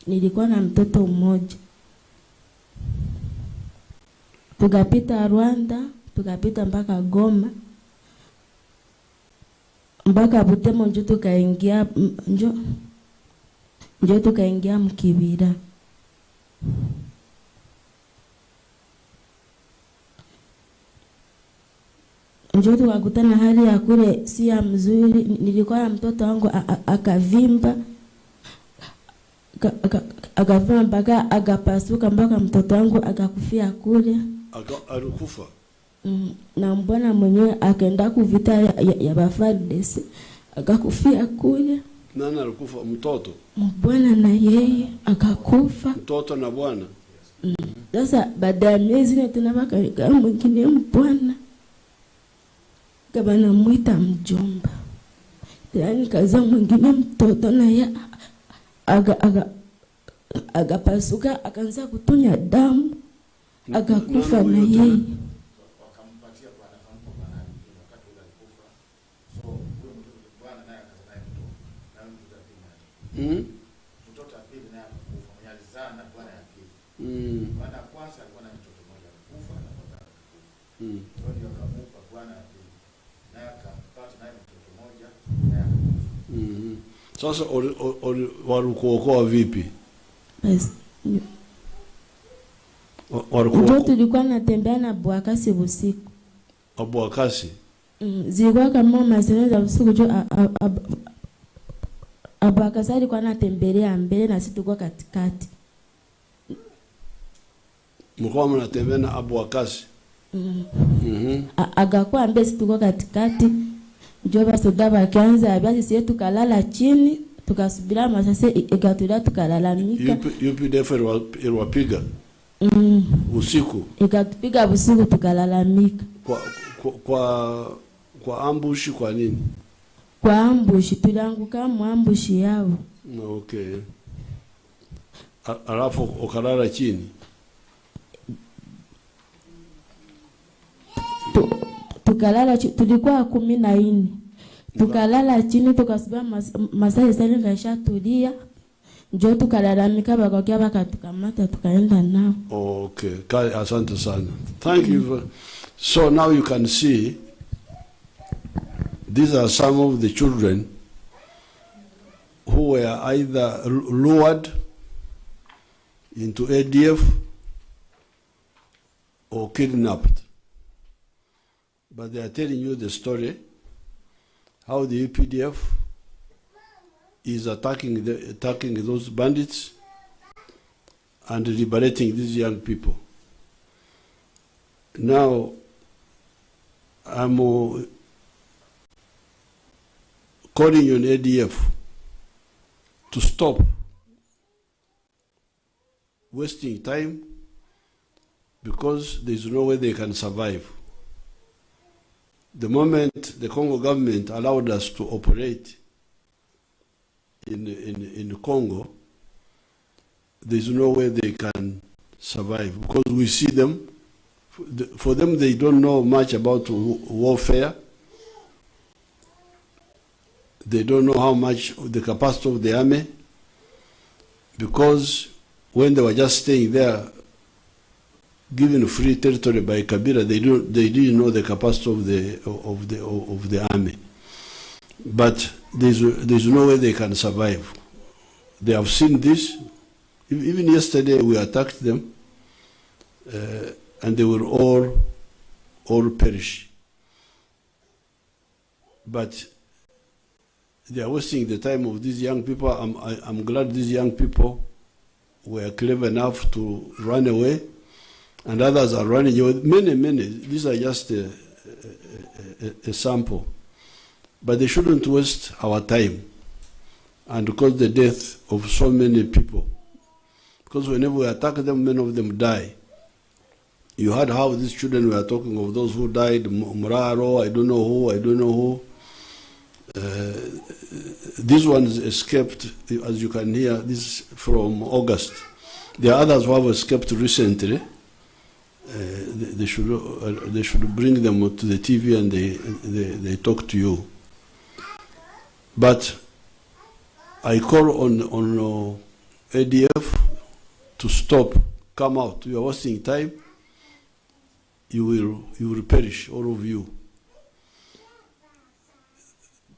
Nilikuwa na mtoto mmoja. Tukapita Rwanda, tukapita mpaka Goma, mpaka Butembo, njo tukaingia Mkibira. Njo tukakutana hali ya kule si ya mzuri. Nilikuwa na mtoto wangu akavimba, akavimba mpaka akapasuka, mpaka mtoto wangu akakufia kule. Alikufa? Na mbona mwenyewe akaenda kuvita ya Bafardesi, akakufia kule. Nani alikufa? Mtoto? Mbwana na yeye akakufa. Mtoto na bwana? Sasa baada ya miezi na tena baka mwingine mbwana, kama namuita mjomba. Yaani kaza mwingine mtoto na ya agapasuka, akaanza kutonya damu, akakufa na yeye. Wakampatia bwana wakati ule alikufa. So huyo mtoto bwana naye akazaa mtoto. Na mtoto wa pili. Mtoto wa pili naye akakufa. Mwenye alizaa na bwana ya pili. Bwana wa kwanza alikuwa na mtoto mmoja alikufa na baba akakufa. Ndio akamupa bwana wa pili. Naye akapata naye mtoto mmoja naye akakufa. Sasa walikuokoa vipi? Ndio tulikuwa natembea na Bwakasi usiku. Bwakasi? Zilikuwa kama masaa za usiku jo Bwakasi alikuwa anatembelea mbele na sisi tulikuwa katikati. Mlikuwa mnatembea na Bwakasi? Agakuwa mbele, sisi tulikuwa katikati. Ndio basi bakaanza basi sisi tukalala chini, tukasubira masasa ikatulia, tukalalamika. UPDF iliwapiga? Usiku? Ikatupiga usiku, tukalalamika. Kwa ambush kwa nini? Kwa ambush, tulianguka ambush yao. Okay. Alafu ukalala chini? Tukalala chini, tulikuwa 14. Tukalala chini, tukasubia masaa sana kashatulia. Njo tukalalamika, bakakia bakatukamata, tukaenda nao. Okay. Asante sana. Thank you. So now you can see these are some of the children who were either lured into ADF or kidnapped. But they are telling you the story, how the UPDF is attacking those bandits and liberating these young people. Now, I'm calling on ADF to stop wasting time, because there is no way they can survive. The moment the Congo government allowed us to operate in Congo, there is no way they can survive, because we see them. For them, they don't know much about warfare. They don't know how much the capacity of the army, because when they were just staying there, given free territory by Kabila, they didn't know the capacity of the army. But there's no way they can survive. They have seen this Even yesterday we attacked them, and they will all perish. But they are wasting the time of these young people. I'm glad these young people were clever enough to run away, and others are running away. Many. These are just a sample. But they shouldn't waste our time and cause the death of so many people. Because whenever we attack them, many of them die. You heard how these children were talking of those who died, Muraro, I don't know who. These ones escaped, as you can hear, this from August. There are others who have escaped recently. They should bring them to the TV and they talk to you. But I call on ADF to stop, come out. You are wasting time. You will perish, all of you.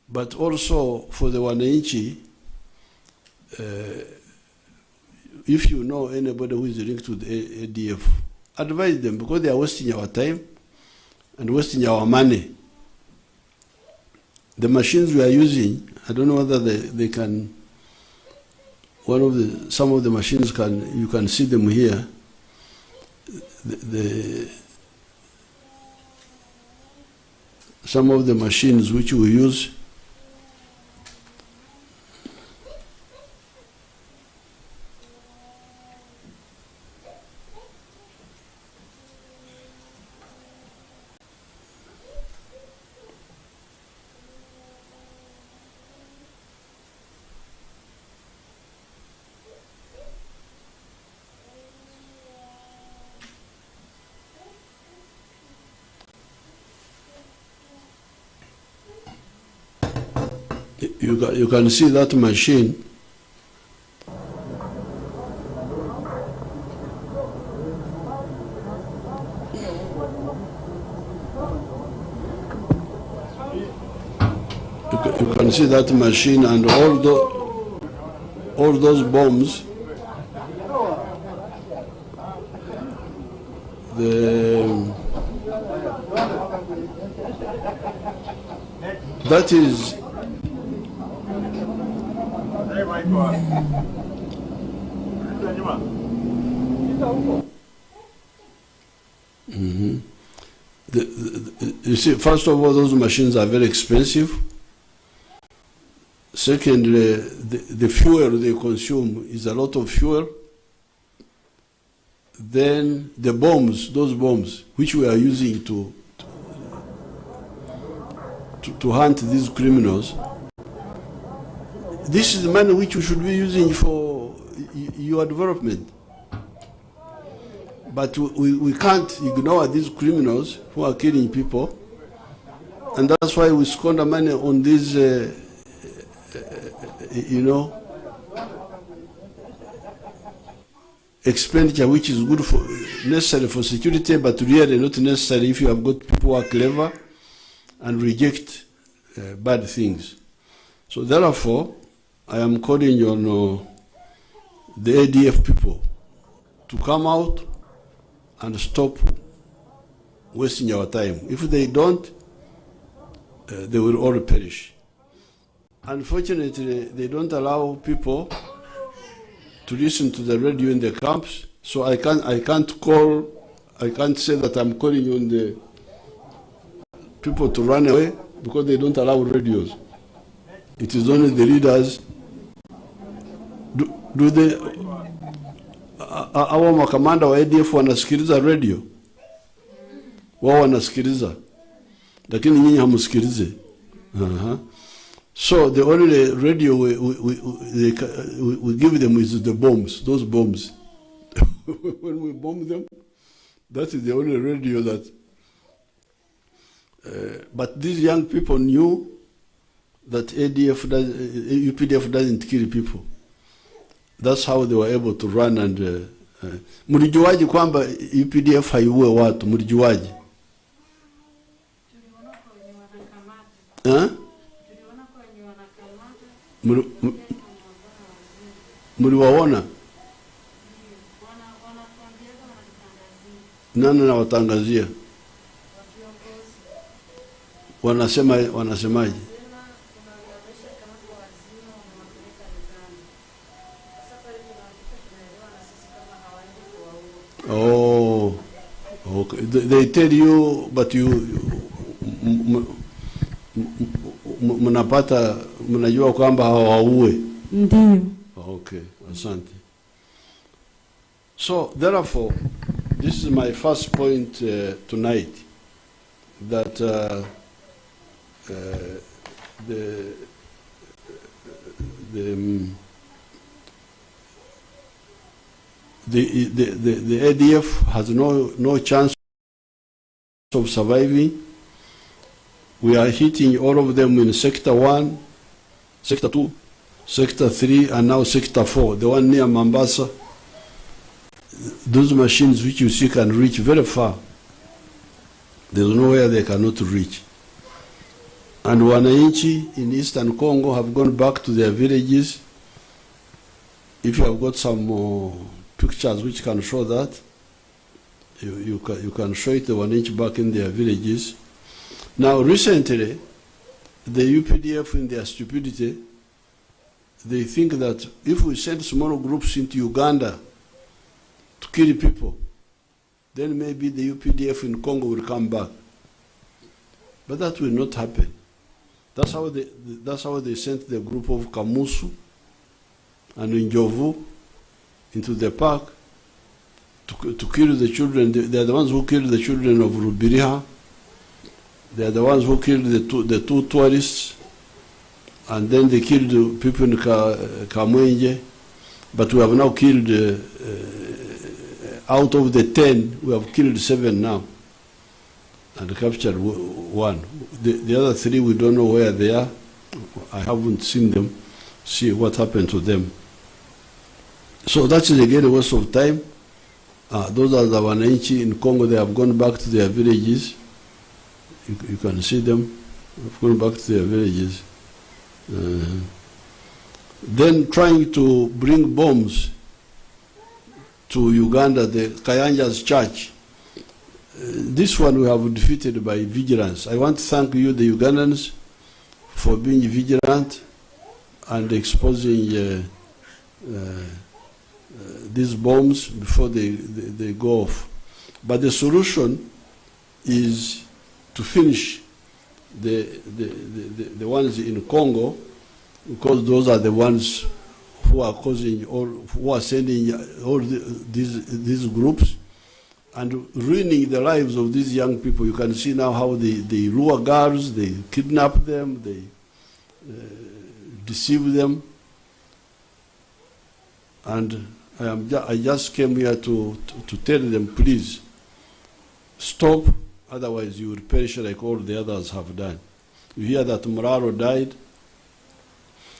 But also for the wananchi, if you know anybody who is linked to the ADF, advise them, because they are wasting our time and wasting our money. The machines we are using, I don't know whether they can, some of the machines you can see them here. Some of the machines which we use, you can see that machine. You can see that machine and all those bombs. That is you see, first of all, those machines are very expensive. Secondly, the fuel they consume is a lot of fuel. Then the bombs, those bombs, which we are using to hunt these criminals, this is the money which we should be using for your development. But we can't ignore these criminals who are killing people, and that's why we squander money on these, expenditure which is good for, necessary for security, but really not necessary if you have got people who are clever and reject bad things. So therefore, I am calling on the ADF people to come out and stop wasting our time. If they don't, they will all perish. Unfortunately, they don't allow people to listen to the radio in the camps, so I can't say that I'm calling on the people to run away, because they don't allow radios. It is only the leaders. Do they, our makamanda wa ADF wanasikiliza radio? Wao wanasikiliza, lakini nyinyi hamusikilize. So the only radio we give them is the bombs, those bombs. When we bomb them, that is the only radio that. But these young people knew that UPDF doesn't kill people. That's how they were able to run and. Mlijuaje kwamba UPDF haiue watu? Mlijuaje? Mliwaona? Nani na watangazia? Wanasemaje? Oh, okay. They tell you, but mnajua kwamba hawaue. Ndiyo. Okay, asante. So therefore, this is my first point tonight, that the ADF has no chance of surviving. We are hitting all of them in Sector 1, Sector 2, Sector 3, and now Sector 4, the one near Mombasa. Those machines which you see can reach very far. There's nowhere they cannot reach. And wananchi in Eastern Congo have gone back to their villages. If you have got some pictures which can show that, you can show it, the wananchi back in their villages. Now recently, the UPDF, in their stupidity, they think that if we send small groups into Uganda to kill people, then maybe the UPDF in Congo will come back. But that will not happen. That's how they sent the group of Kamusu and Njovu into the park to kill the children. They are the ones who killed the children of Rubiriha. They are the ones who killed the two tourists, and then they killed the people in Kamwenje. But we have now killed, out of the 10, we have killed 7 now and captured 1. The other 3, we don't know where they are. I haven't seen them, see what happened to them. So that's again a waste of time. Those are the wananchi in Congo. They have gone back to their villages. You can see them. They've gone back to their villages. Then trying to bring bombs to Uganda, the Kayanja's church. This one we have defeated by vigilance. I want to thank you, the Ugandans, for being vigilant and exposing these bombs before they go off. But the solution is to finish the ones in Congo, because those are the ones who are causing, or who are sending all these groups and ruining the lives of these young people. You can see now how they lure girls, they kidnap them, they deceive them. And I just came here to tell them, please stop, otherwise you will perish like all the others have done. You hear that Muraro died.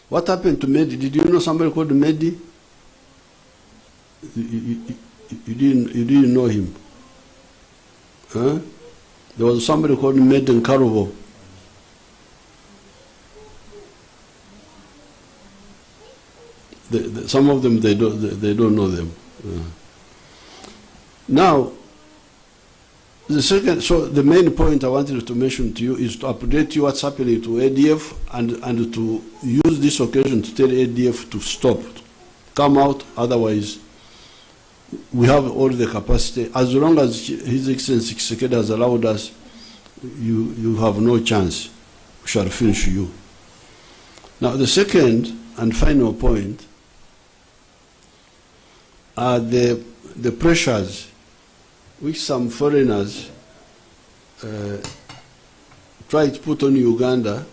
What happened to Medi? Did you know somebody called Medi? You didn't know him. Huh? There was somebody called Medi in Karubo. Some of them they don't know them. Now, the main point I wanted to mention to you is to update you what's happening to ADF and to use this occasion to tell ADF to stop, come out. Otherwise, we have all the capacity. As long as His Excellency Tshisekedi has allowed us, you have no chance. We shall finish you. Now, the second and final point are the pressures which some foreigners try to put on Uganda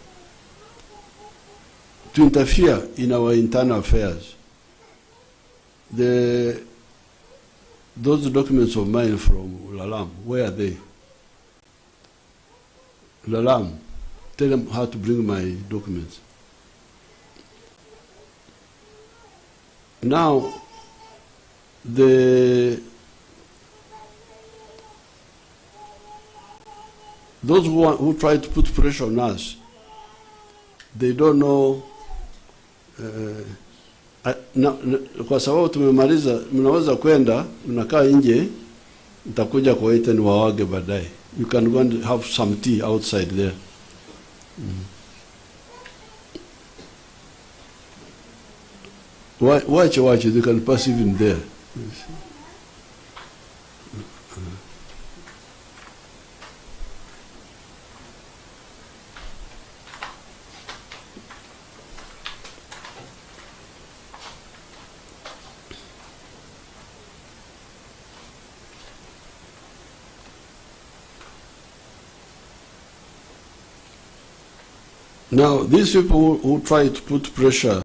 to interfere in our internal affairs. Those documents of mine from Lalam, where are they? Lalam, tell them how to bring my documents. Now, those who try to put pressure on us, they don't know. Kwa sababu tumemaliza, mnaweza kwenda, mnakaa nje, Nitakuja kuwaita ni wawage baadaye. You can go and have some tea outside there. Watch, they can pass even there. Now, these people who try to put pressure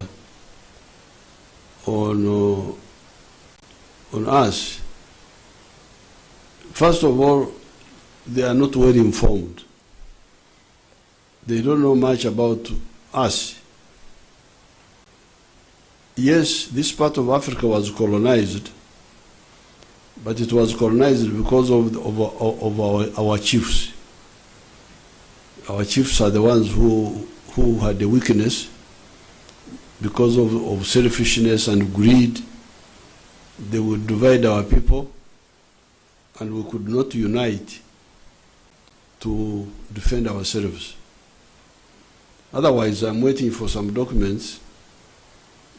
on us, first of all, they are not well informed. They don't know much about us. Yes, this part of Africa was colonized, but it was colonized because of our chiefs. Our chiefs are the ones who had the weakness because of selfishness and greed. They would divide our people, and we could not unite to defend ourselves. Otherwise, I'm waiting for some documents.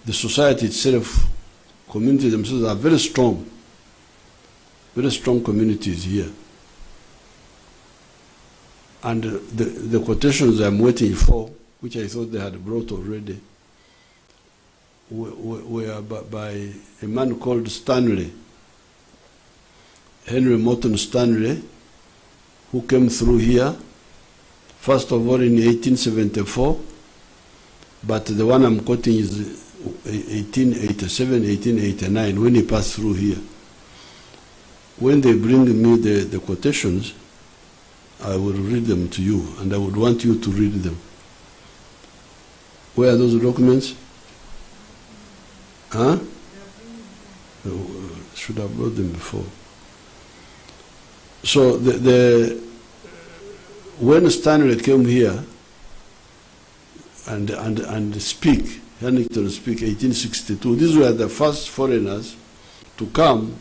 The society itself, community themselves are very strong communities here. And the quotations I'm waiting for, which I thought they had brought already, were by a man called Stanley, Henry Morton Stanley, who came through here, first of all in 1874, but the one I'm quoting is 1887, 1889, when he passed through here. When they bring me the quotations, I will read them to you, and I would want you to read them. Where are those documents? Huh? Should have brought them before. So when Stanley came here and speak, Huntington speak, 1862, these were the first foreigners to come.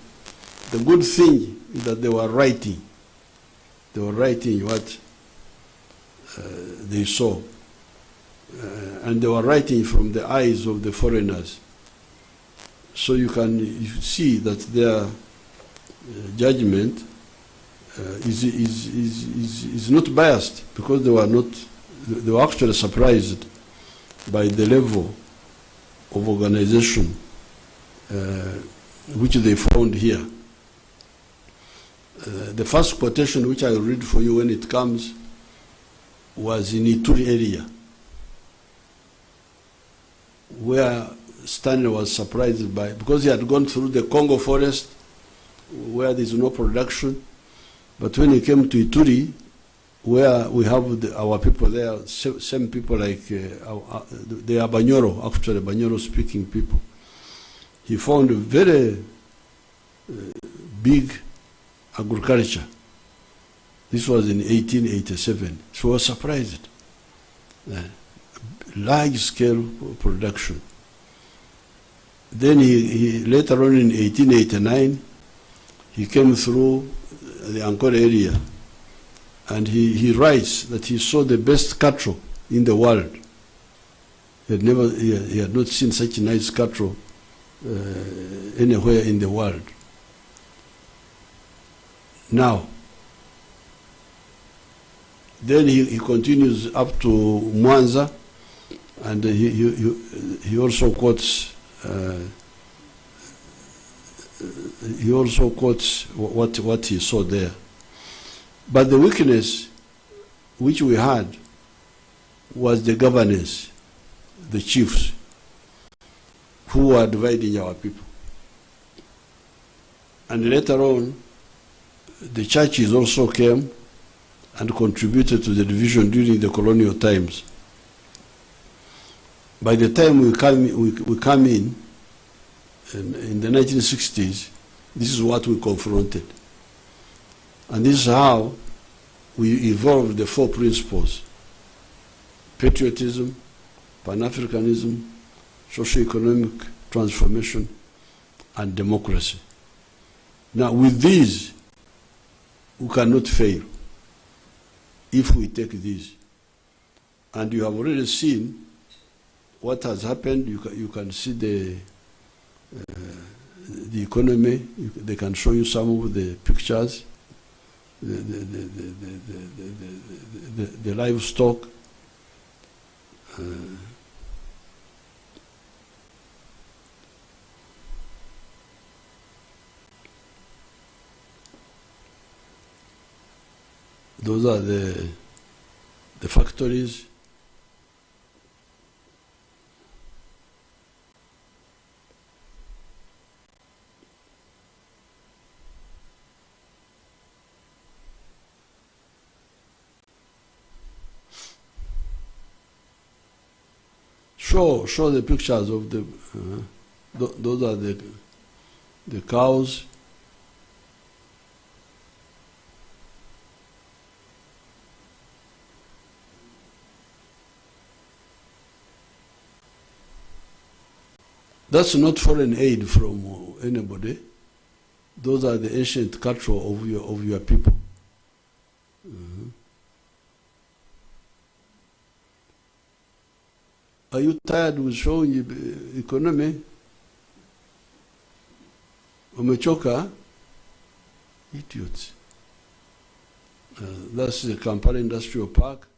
The good thing is that they were writing. They were writing what they saw. And they were writing from the eyes of the foreigners. So you see that their judgment is not biased, because they were actually surprised by the level of organization which they found here. The first quotation which I will read for you when it comes was in Ituri area, where Stanley was surprised by, because he had gone through the Congo forest where there is no production, but when he came to Ituri, where we have our people there, same people like they are Banyoro, actually Banyoro speaking people, he found a very big agriculture. This was in 1887. So I was surprised. Large scale production. Then he later on in 1889, he came through the Ankole area, and he writes that he saw the best cattle in the world. He had not seen such nice cattle anywhere in the world. Now, then he continues up to Mwanza, and he also quotes what he saw there. But the weakness which we had was the governance, the chiefs, who were dividing our people. And later on, the churches also came and contributed to the division during the colonial times. By the time we come in the 1960s, this is what we confronted. And this is how we evolved the four principles: patriotism, Pan-Africanism, socio-economic transformation, and democracy. Now, with these, we cannot fail if we take this. And you have already seen what has happened. You can see the economy. They can show you some of the pictures, the livestock. Those are the factories. Show the pictures of the. Those are the cows. That's not foreign aid from anybody. Those are the ancient culture of your people. Are you tired with showing the economy? Umechoka? Idiots. That's the Kampala Industrial Park.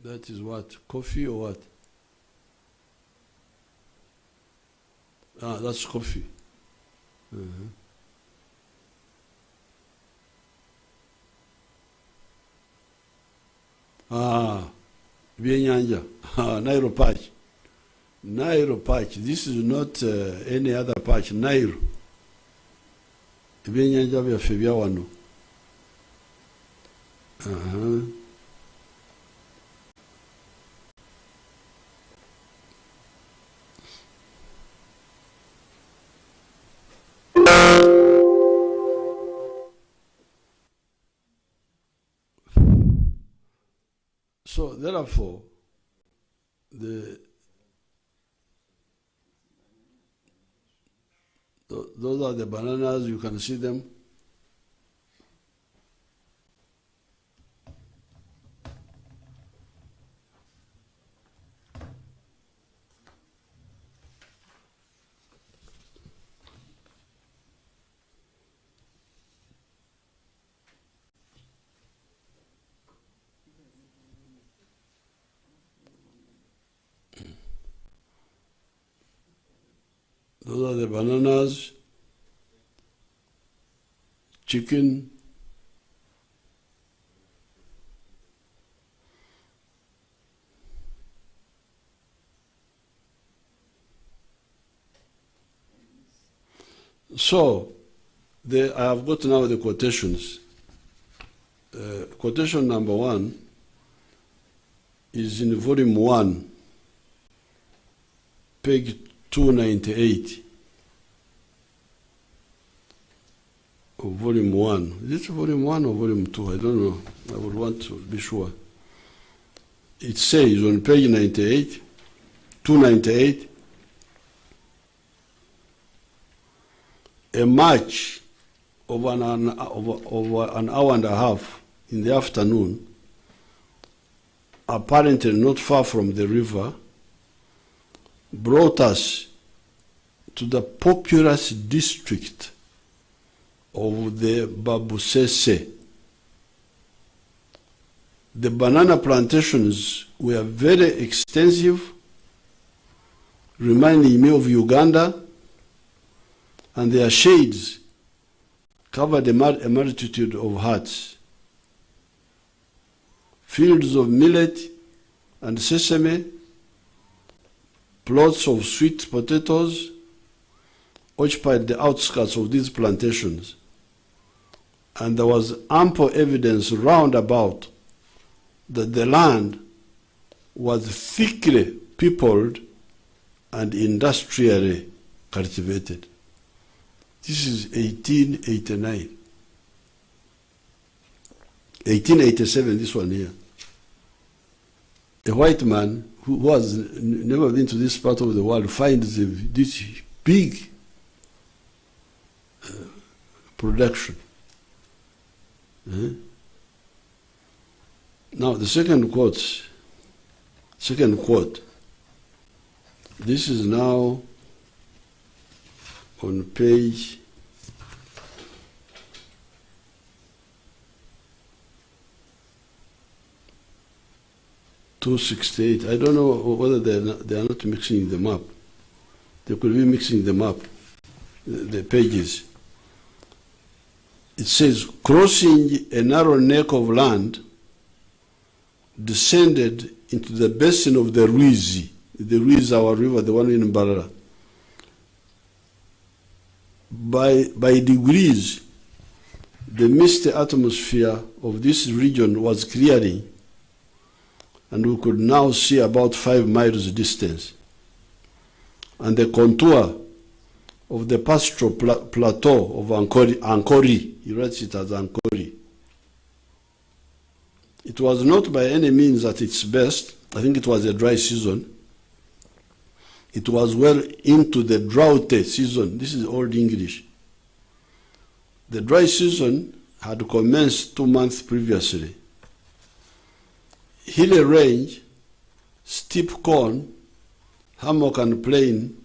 That is what? Coffee or what? Ah, that's coffee. Byenyanja. Nairo patch. Nairo patch. This is not any other patch. Nairo. Byenyanja byaffe bya wano. So therefore, those are the bananas. You can see them. Those are the bananas, chicken, so I have got now the quotations. Quotation number 1 is in volume 1, page 298 of volume 1. Is it volume 1 or volume 2? I don't know. I would want to be sure. It says on page 98, 298, a march of an hour and a half in the afternoon, apparently not far from the river, brought us to the populous district of the Babusese. The banana plantations were very extensive, reminding me of Uganda, and their shades covered a multitude of huts. Fields of millet and sesame, plots of sweet potatoes occupied the outskirts of these plantations, and there was ample evidence round about that the land was thickly peopled and industrially cultivated. This is 1889. 1887, this one here. A white man who has never been to this part of the world finds this big production. Now the second quote. This is now on page 268. I don't know whether they are not mixing them up. They could be mixing them up, the pages. It says, crossing a narrow neck of land, descended into the basin of the Ruiz. The Ruiz, our river, the one in Mbarara. By degrees, the misty atmosphere of this region was clearing, and we could now see about 5 miles distance. And the contour of the pastoral plateau of Ankori, he writes it as Ankori. It was not by any means at its best. I think it was a dry season. It was well into the drought season. This is Old English. The dry season had commenced 2 months previously. Hilly range, steep cone, hammock and plain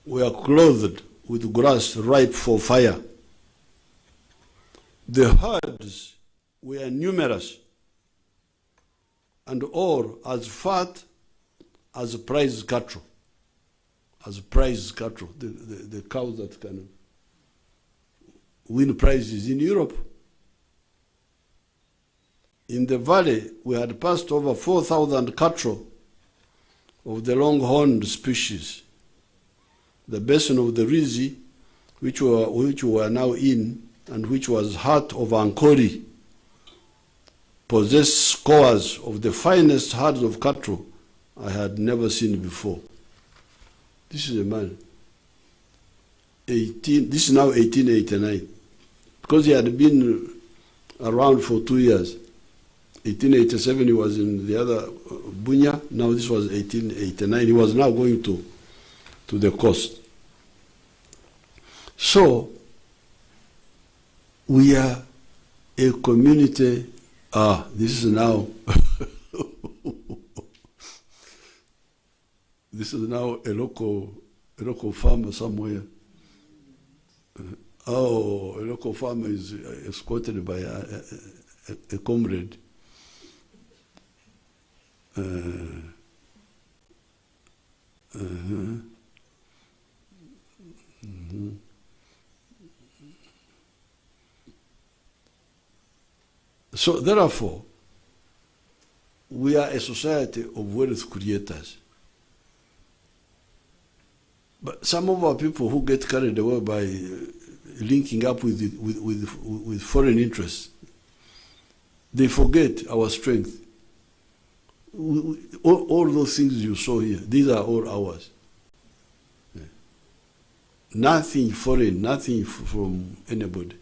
were clothed with grass ripe for fire. The herds were numerous and all as fat as prize cattle. As prize cattle, the cows that can win prizes in Europe. In the valley, we had passed over 4,000 cattle of the longhorned species. The basin of the Rizi, which we were now in, and which was heart of Ankori, possessed scores of the finest herds of cattle I had never seen before. This is a man. This is now 1889. Because he had been around for 2 years. 1887 he was in the other Bunya. Now this was 1889. He was now going to the coast. So we are a community. This is now this is now a local farmer somewhere. A local farmer is escorted by a comrade. So therefore, we are a society of wealth creators. But some of our people who get carried away by linking up with foreign interests, they forget our strength. All those things you saw here, these are all ours. Nothing foreign, nothing from anybody.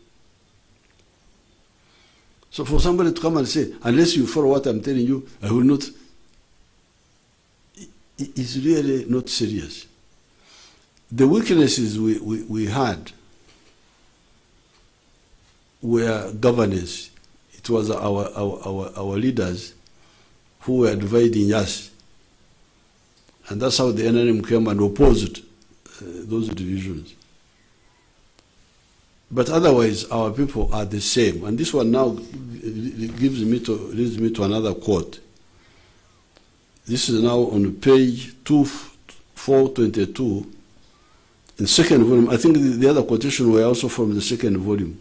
So for somebody to come and say, unless you follow what I'm telling you, I will not, it's really not serious. The weaknesses we had were governance. It was our leaders who were dividing us. And that's how the NRM came and opposed those divisions. But otherwise, our people are the same. And this one now leads me to another quote. This is now on page 422. In second volume, I think the other quotation were also from the second volume,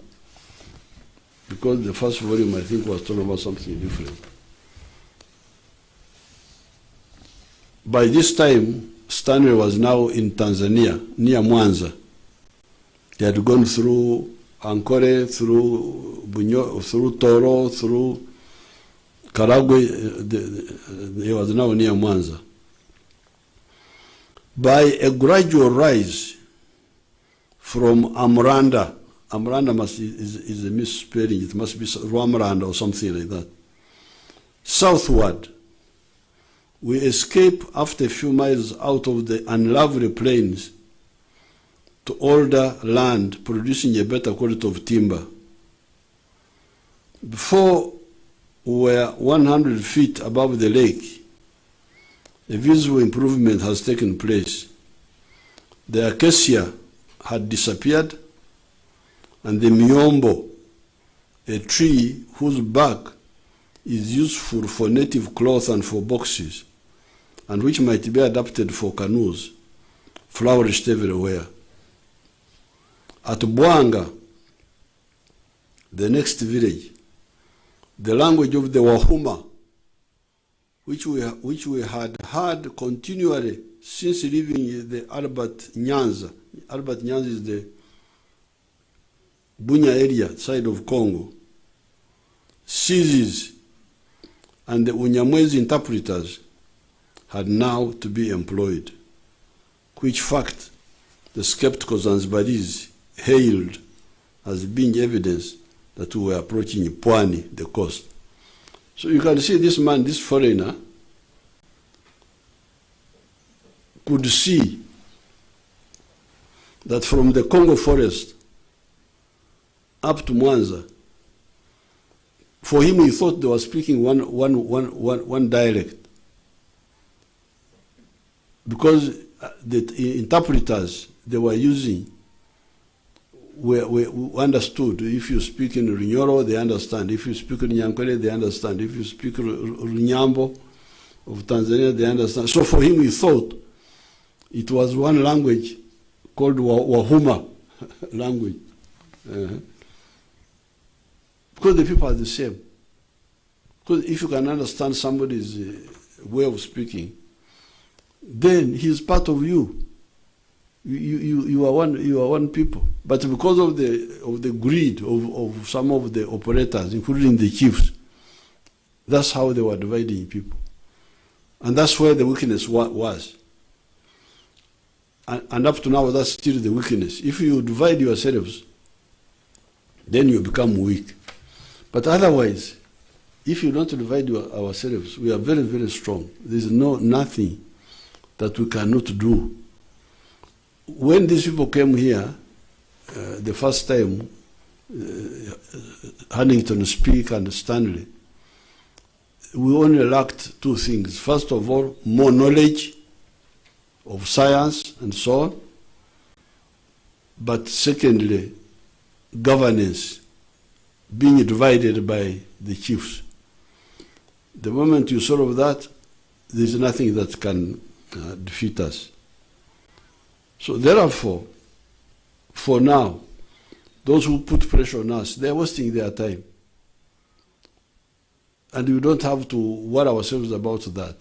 because the first volume, I think, was talking about something different. By this time, Stanley was now in Tanzania, near Mwanza. He had gone through Ankore, through Bunyo, through Toro, through Karagwe. He was now near Mwanza. By a gradual rise from Amranda. Amranda is a misspelling. It must be Ramranda or something like that. Southward, we escape after a few miles out of the unlovely plains to older land producing a better quality of timber. Before we were 100 feet above the lake, a visible improvement has taken place. The acacia had disappeared, and the miombo, a tree whose bark is useful for native cloth and for boxes, and which might be adapted for canoes, flourished everywhere. At Bwanga, the next village, the language of the Wahuma, which we had heard continually since leaving the Albert Nyanza. Albert Nyanza is the Bunya area, side of Congo, ceases, and the Unyamwezi interpreters had now to be employed, which fact the skeptical Zanzibaris hailed as being evidence that we were approaching Pwani, the coast. So you can see this man, this foreigner, could see that from the Congo forest up to Mwanza, for him he thought they were speaking one dialect, because the interpreters they were using we understood. If you speak in Runyoro, they understand. If you speak in Nyankwele, they understand. If you speak Runyambo of Tanzania, they understand. So for him, he thought it was one language called Wahuma language. Because the people are the same. Because if you can understand somebody's way of speaking, then he is part of you. You are one people. But because of the greed of some of the operators, including the chiefs, that's how they were dividing people. And that's where the weakness was. And up to now, that's still the weakness. If you divide yourselves, then you become weak. But otherwise, if you don't divide ourselves, we are very, very strong. There's nothing that we cannot do. When these people came here, the first time, Huntington Speak and Stanley, we only lacked two things. First of all, more knowledge of science and so on. But secondly, governance being divided by the chiefs. The moment you solve that, there's nothing that can defeat us. So therefore, for now, those who put pressure on us, they're wasting their time. And we don't have to worry ourselves about that.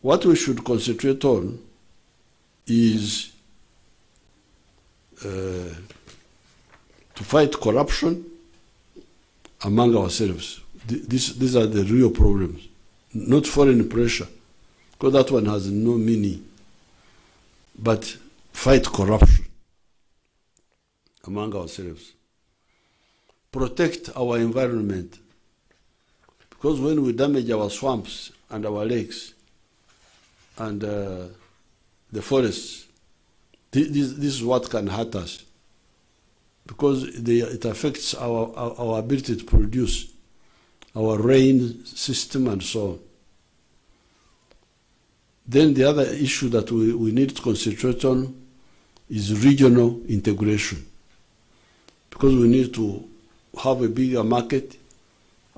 What we should concentrate on is to fight corruption among ourselves. These are the real problems, not foreign pressure, because that one has no meaning. But fight corruption among ourselves. Protect our environment. Because when we damage our swamps and our lakes and the forests, this is what can hurt us. Because it affects our ability to produce, our rain system and so on. Then the other issue that we need to concentrate on is regional integration. Because we need to have a bigger market,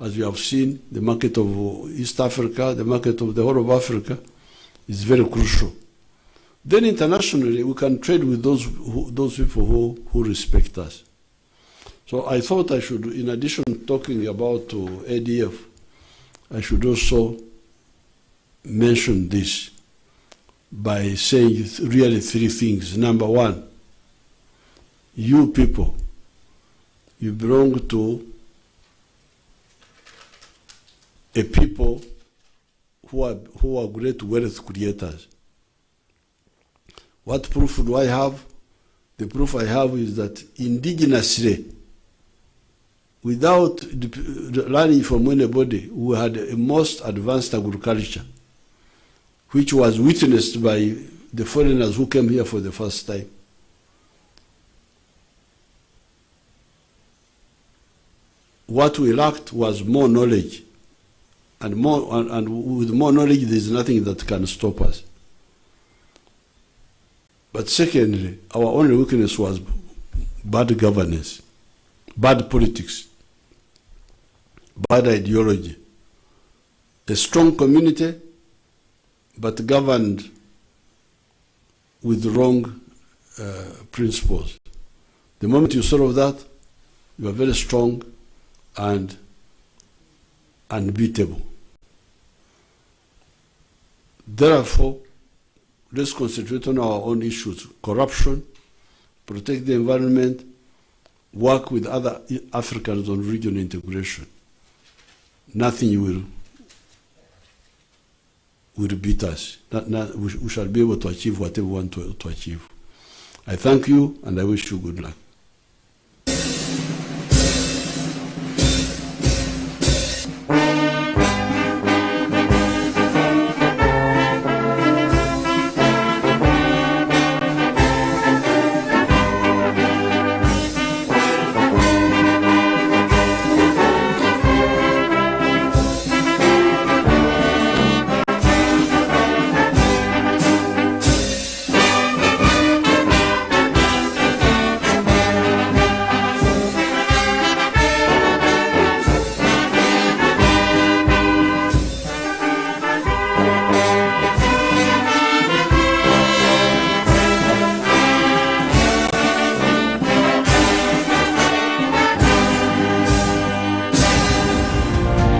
as we have seen, the market of East Africa, the market of the whole of Africa is very crucial. Then internationally, we can trade with those people who respect us. So I thought I should, in addition to talking about ADF, I should also mention this by saying really three things. Number one, you people, you belong to a people who are great wealth creators. What proof do I have? The proof I have is that indigenously, without learning from anybody, we had a most advanced agriculture, which was witnessed by the foreigners who came here for the first time. What we lacked was more knowledge, and with more knowledge, there is nothing that can stop us. But secondly, our only weakness was bad governance, bad politics, bad ideology. A strong community, but governed with wrong principles. The moment you solve that, you are very strong and unbeatable. Therefore, let's concentrate on our own issues: corruption, protect the environment, work with other Africans on regional integration. Nothing will beat us. We shall be able to achieve whatever we want to achieve. I thank you, and I wish you good luck.